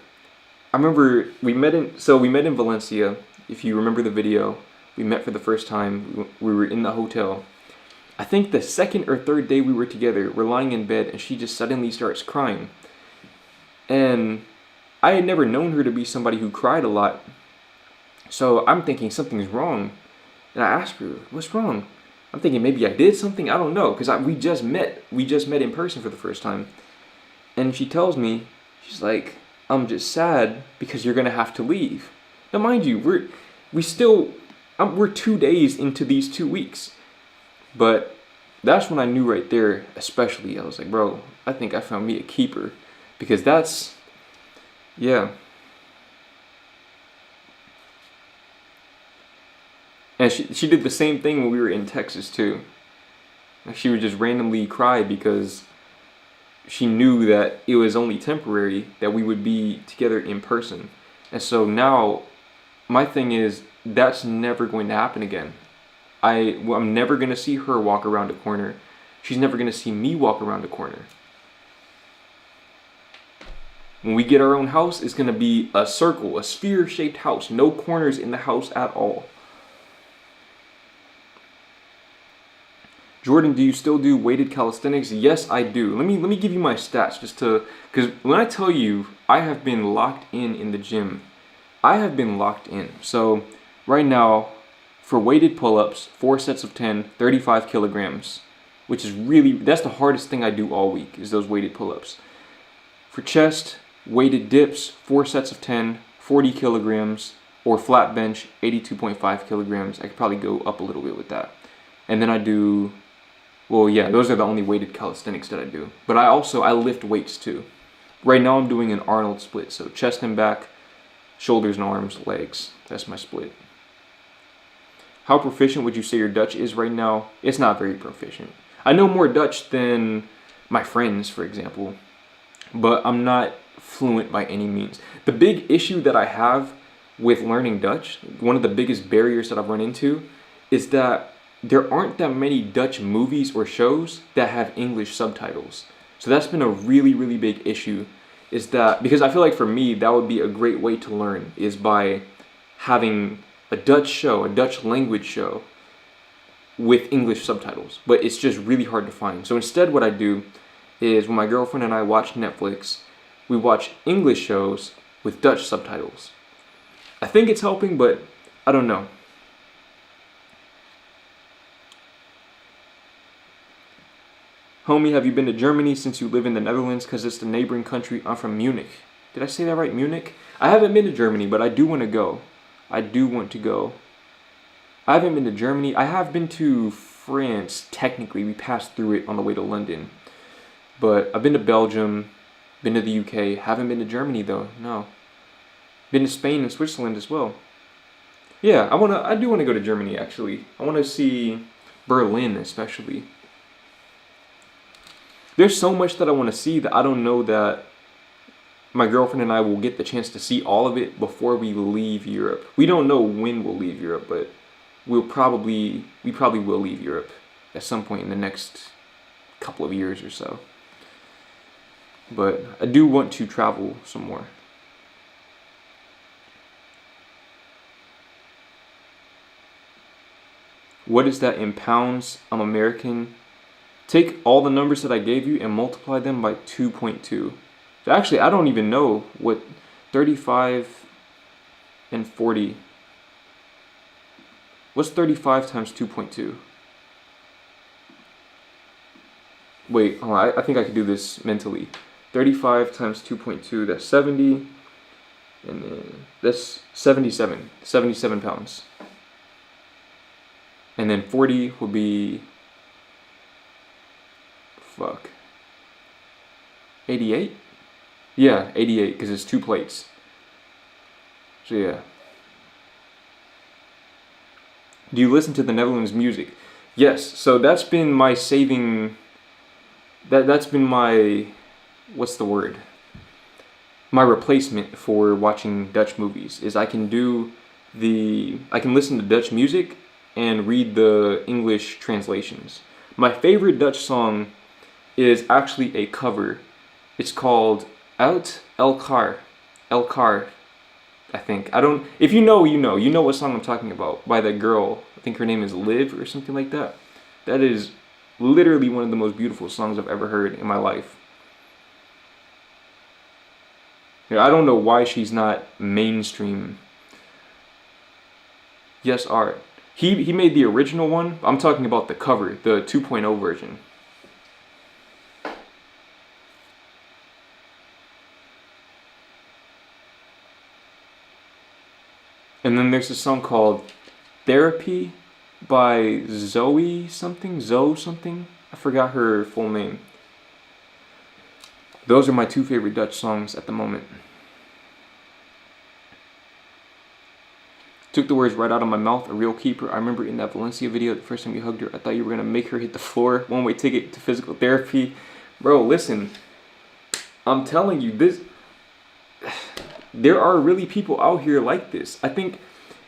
I remember we met in Valencia. If you remember the video, we met for the first time. We were in the hotel. I think the second or third day we were together, we're lying in bed and she just suddenly starts crying. And I had never known her to be somebody who cried a lot. So I'm thinking something's wrong. And I asked her, what's wrong? I'm thinking maybe I did something, I don't know. Because we just met in person for the first time. And she tells me, she's like, I'm just sad because you're going to have to leave. Now mind you, we're 2 days into these 2 weeks. But that's when I knew right there, especially, I was like, bro, I think I found me a keeper. Because that's, yeah. And she did the same thing when we were in Texas too. She would just randomly cry because she knew that it was only temporary, that we would be together in person. And so now, my thing is, that's never going to happen again. I'm never going to see her walk around a corner. She's never going to see me walk around a corner. When we get our own house, it's going to be a circle, a sphere-shaped house. No corners in the house at all. Jordan, do you still do weighted calisthenics? Yes, I do. Let me give you my stats because when I tell you I have been locked in the gym, I have been locked in. So right now, for weighted pull-ups, 4 sets of 10, 35 kilograms, which is that's the hardest thing I do all week, is those weighted pull-ups. For chest, weighted dips, 4 sets of 10, 40 kilograms, or flat bench, 82.5 kilograms. I could probably go up a little bit with that. And then I do, well, yeah, those are the only weighted calisthenics that I do. But I lift weights too. Right now I'm doing an Arnold split, so chest and back, shoulders and arms, legs. That's my split. How proficient would you say your Dutch is right now? It's not very proficient. I know more Dutch than my friends, for example, but I'm not fluent by any means. The big issue that I have with learning Dutch, one of the biggest barriers that I've run into, is that there aren't that many Dutch movies or shows that have English subtitles. So that's been a really, really big issue, is that, because I feel like for me, that would be a great way to learn, is by having a Dutch show, a Dutch language show with English subtitles, but it's just really hard to find. So instead what I do is when my girlfriend and I watch Netflix, we watch English shows with Dutch subtitles. I think it's helping, but I don't know. Homie, have you been to Germany since you live in the Netherlands? Because it's the neighboring country. I'm from Munich. Did I say that right? Munich? I haven't been to Germany, but I do want to go. I do want to go. I haven't been to Germany. I have been to France, technically. We passed through it on the way to London. But I've been to Belgium, been to the UK. Haven't been to Germany, though. No. Been to Spain and Switzerland as well. Yeah, I do want to go to Germany, actually. I want to see Berlin, especially. There's so much that I want to see that I don't know that my girlfriend and I will get the chance to see all of it before we leave Europe. We don't know when we'll leave Europe, but we probably will leave Europe at some point in the next couple of years or so. But I do want to travel some more. What is that in pounds? I'm American. Take all the numbers that I gave you and multiply them by 2.2. So actually, I don't even know what 35 and 40. What's 35 times 2.2? Wait, hold on, I think I could do this mentally. 35 times 2.2, that's 70. And then that's 77 pounds. And then 40 will be, 88? Yeah, 88, because it's 2 plates. So yeah. Do you listen to the Netherlands music? Yes, so that's been my saving, that's been my, what's the word? My replacement for watching Dutch movies is I can listen to Dutch music and read the English translations. My favorite Dutch song is actually a cover. It's called Uit Elkaar. Elkaar, I think. If you know, you know what song I'm talking about by that girl. I think her name is Liv or something like that. That is literally one of the most beautiful songs I've ever heard in my life. Yeah, I don't know why she's not mainstream. Yes, art. He made the original one. I'm talking about the cover, the 2.0 version. And then there's a song called Therapy by Zoe something. I forgot her full name. Those are my 2 favorite Dutch songs at the moment. Took the words right out of my mouth, a real keeper. I remember in that Valencia video, the first time you hugged her, I thought you were going to make her hit the floor. One-way ticket to physical therapy. Bro, listen. I'm telling you, there are really people out here like this. I think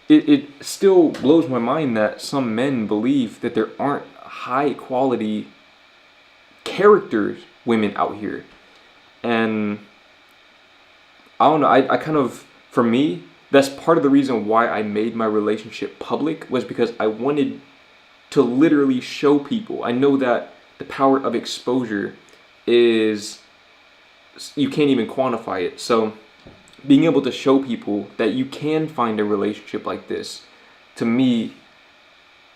it still blows my mind that some men believe that there aren't high quality characters women out here. And I don't know, I kind of, for me, that's part of the reason why I made my relationship public, was because I wanted to literally show people. I know that the power of exposure is, you can't even quantify it. So being able to show people that you can find a relationship like this, to me,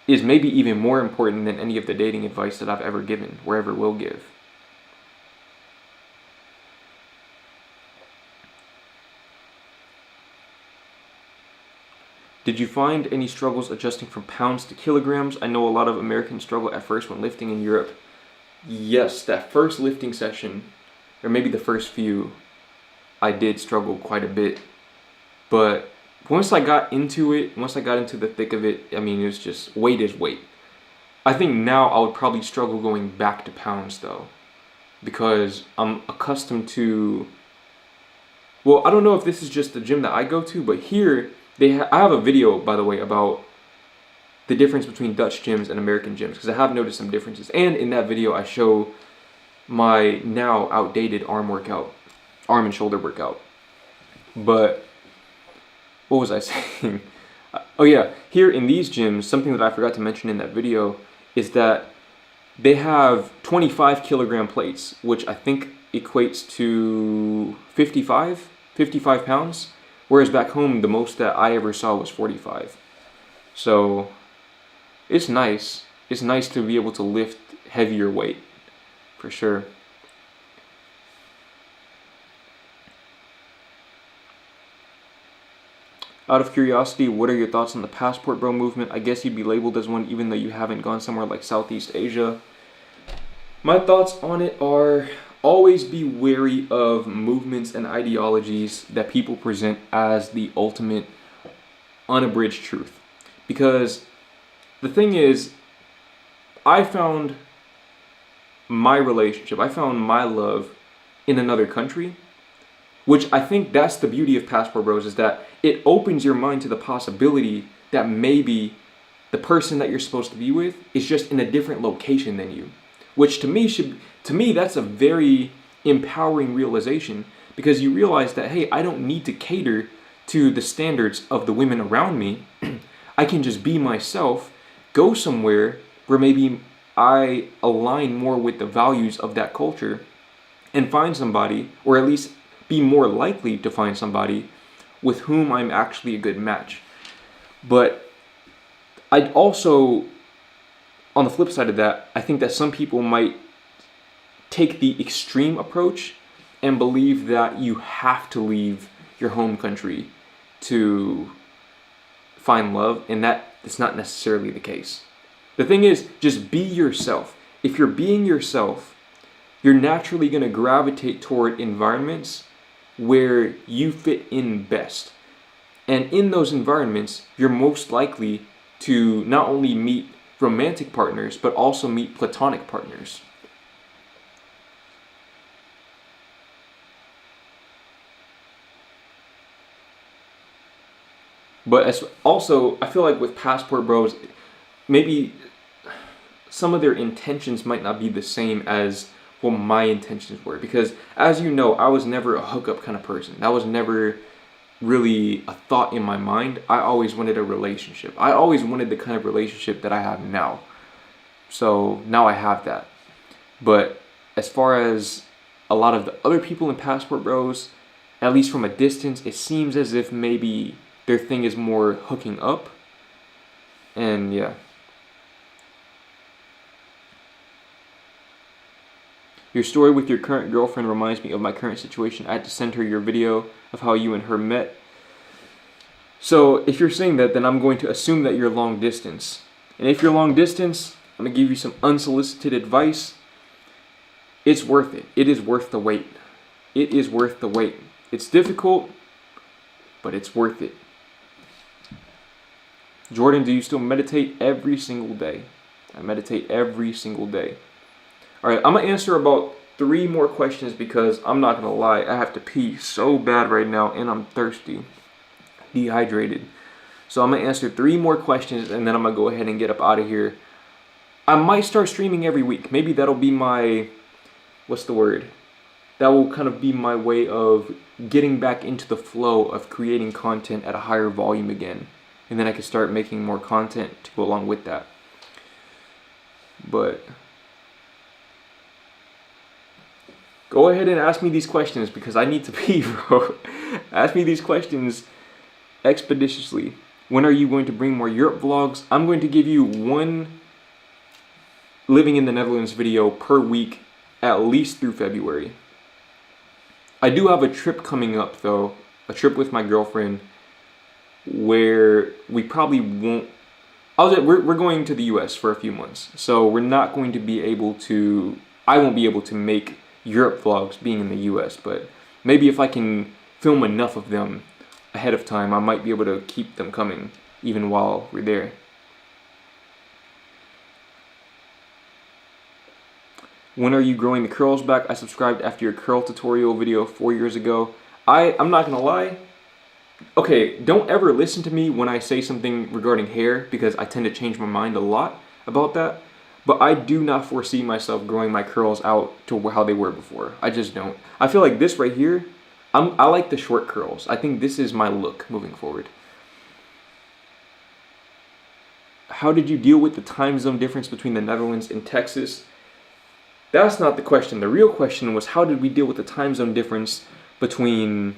is maybe even more important than any of the dating advice that I've ever given or ever will give. Did you find any struggles adjusting from pounds to kilograms? I know a lot of Americans struggle at first when lifting in Europe. Yes, that first lifting session, or maybe the first few, I did struggle quite a bit. But once I got into it, once I got into the thick of it, I mean, it was just, weight is weight. I think now I would probably struggle going back to pounds though, because I'm accustomed to, well, I don't know if this is just the gym that I go to, but here, I have a video, by the way, about the difference between Dutch gyms and American gyms, because I have noticed some differences. And in that video, I show my now outdated arm and shoulder workout. But what was I saying? Oh yeah, here in these gyms, something that I forgot to mention in that video is that they have 25 kilogram plates, which I think equates to 55 pounds. Whereas back home, the most that I ever saw was 45. So it's nice. It's nice to be able to lift heavier weight, for sure. Out of curiosity, what are your thoughts on the passport bro movement? I guess you'd be labeled as one even though you haven't gone somewhere like Southeast Asia. My thoughts on it are, always be wary of movements and ideologies that people present as the ultimate unabridged truth. Because the thing is, I found my relationship, I found my love in another country, which I think that's the beauty of Passport Bros, is that it opens your mind to the possibility that maybe the person that you're supposed to be with is just in a different location than you. Which to me that's a very empowering realization, because you realize that, hey, I don't need to cater to the standards of the women around me. I can just be myself go somewhere where maybe I align more with the values of that culture and find somebody, or at least be more likely to find somebody with whom I'm actually a good match. But I'd also, on the flip side of that, I think that some people might take the extreme approach and believe that you have to leave your home country to find love, and that is not necessarily the case. The thing is, just be yourself. If you're being yourself, you're naturally going to gravitate toward environments where you fit in best. And in those environments, you're most likely to not only meet romantic partners, but also meet platonic partners. But as also, I feel like with passport bros, maybe some of their intentions might not be the same as what my intentions were. Because as you know, I was never a hookup kind of person. That was never really a thought in my mind. I always wanted a relationship. I always wanted the kind of relationship that I have now. So now I have that. But as far as a lot of the other people in Passport Bros, at least from a distance, it seems as if maybe their thing is more hooking up. And yeah. Your story with your current girlfriend reminds me of my current situation. I had to send her your video of how you and her met. So if you're saying that, then I'm going to assume that you're long distance. And if you're long distance, I'm going to give you some unsolicited advice. It's worth it. It is worth the wait. It is worth the wait. It's difficult, but it's worth it. Jordan, do you still meditate every single day? I meditate every single day. All right, I'm going to answer about 3 more questions because I'm not going to lie. I have to pee so bad right now and I'm thirsty, dehydrated. So I'm going to answer 3 more questions and then I'm going to go ahead and get up out of here. I might start streaming every week. Maybe that'll be my, what's the word? That will kind of be my way of getting back into the flow of creating content at a higher volume again. And then I can start making more content to go along with that. But go ahead and ask me these questions because I need to pee, bro. Ask me these questions expeditiously. When are you going to bring more Europe vlogs? I'm going to give you 1 living in the Netherlands video per week, at least through February. I do have a trip coming up though, a trip with my girlfriend where we probably won't, we're going to the US for a few months. So we're not going to be able to, I won't be able to make Europe vlogs being in the US, but maybe if I can film enough of them ahead of time, I might be able to keep them coming even while we're there. When are you growing the curls back? I subscribed after your curl tutorial video 4 years ago. I'm not gonna lie. Okay, don't ever listen to me when I say something regarding hair because I tend to change my mind a lot about that. But I do not foresee myself growing my curls out to how they were before. I just don't. I feel like this right here, I like the short curls. I think this is my look moving forward. How did you deal with the time zone difference between the Netherlands and Texas? That's not the question. The real question was how did we deal with the time zone difference between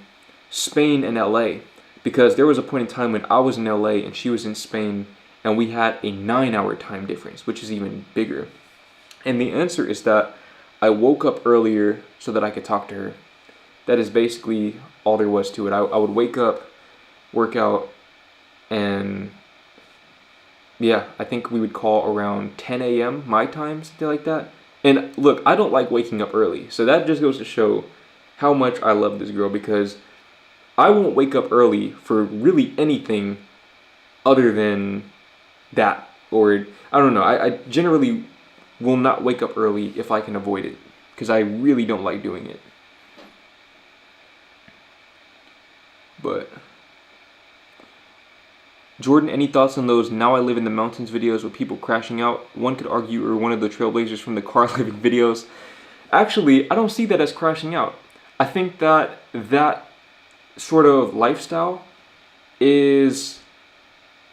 Spain and LA? Because there was a point in time when I was in LA and she was in Spain and we had a 9-hour time difference, which is even bigger. And the answer is that I woke up earlier so that I could talk to her. That is basically all there was to it. I would wake up, work out, and yeah, I think we would call around 10 a.m. my time, something like that. And look, I don't like waking up early. So that just goes to show how much I love this girl because I won't wake up early for really anything other than that. Or, I don't know, I generally will not wake up early if I can avoid it because I really don't like doing it. But Jordan, any thoughts on those Now I Live in the Mountains videos with people crashing out? One could argue you're one of the trailblazers from the car living videos. Actually, I don't see that as crashing out. I think that sort of lifestyle is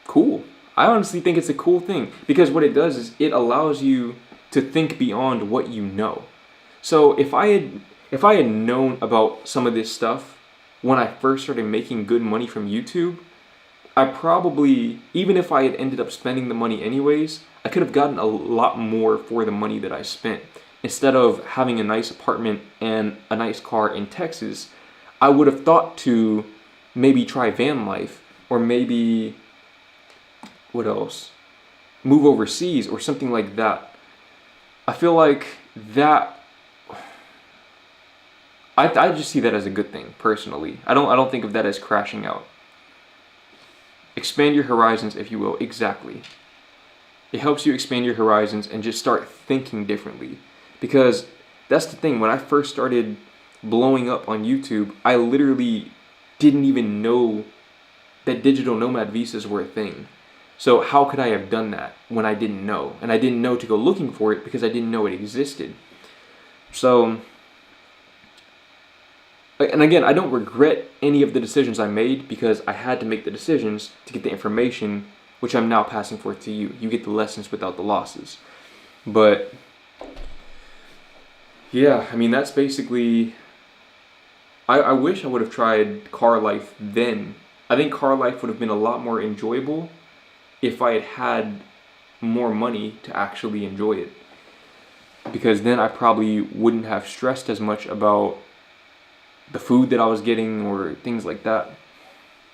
cool. I honestly think it's a cool thing, because what it does is it allows you to think beyond what you know. So if I had known about some of this stuff when I first started making good money from YouTube, I probably, even if I had ended up spending the money anyways, I could have gotten a lot more for the money that I spent. Instead of having a nice apartment and a nice car in Texas, I would have thought to maybe try van life, or maybe, what else? Move overseas or something like that. I feel like that, I just see that as a good thing, personally. I don't think of that as crashing out. Expand your horizons, if you will, exactly. It helps you expand your horizons and just start thinking differently. Because that's the thing, when I first started blowing up on YouTube, I literally didn't even know that digital nomad visas were a thing. So how could I have done that when I didn't know? And I didn't know to go looking for it because I didn't know it existed. So, and again, I don't regret any of the decisions I made, because I had to make the decisions to get the information, which I'm now passing forth to you. You get the lessons without the losses. But yeah, I mean, that's basically, I wish I would have tried car life then. I think car life would have been a lot more enjoyable if I had had more money to actually enjoy it. Because then I probably wouldn't have stressed as much about the food that I was getting or things like that.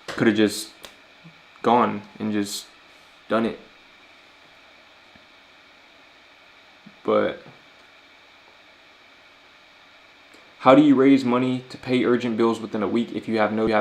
Could have just gone and just done it. But how do you raise money to pay urgent bills within a week if you have no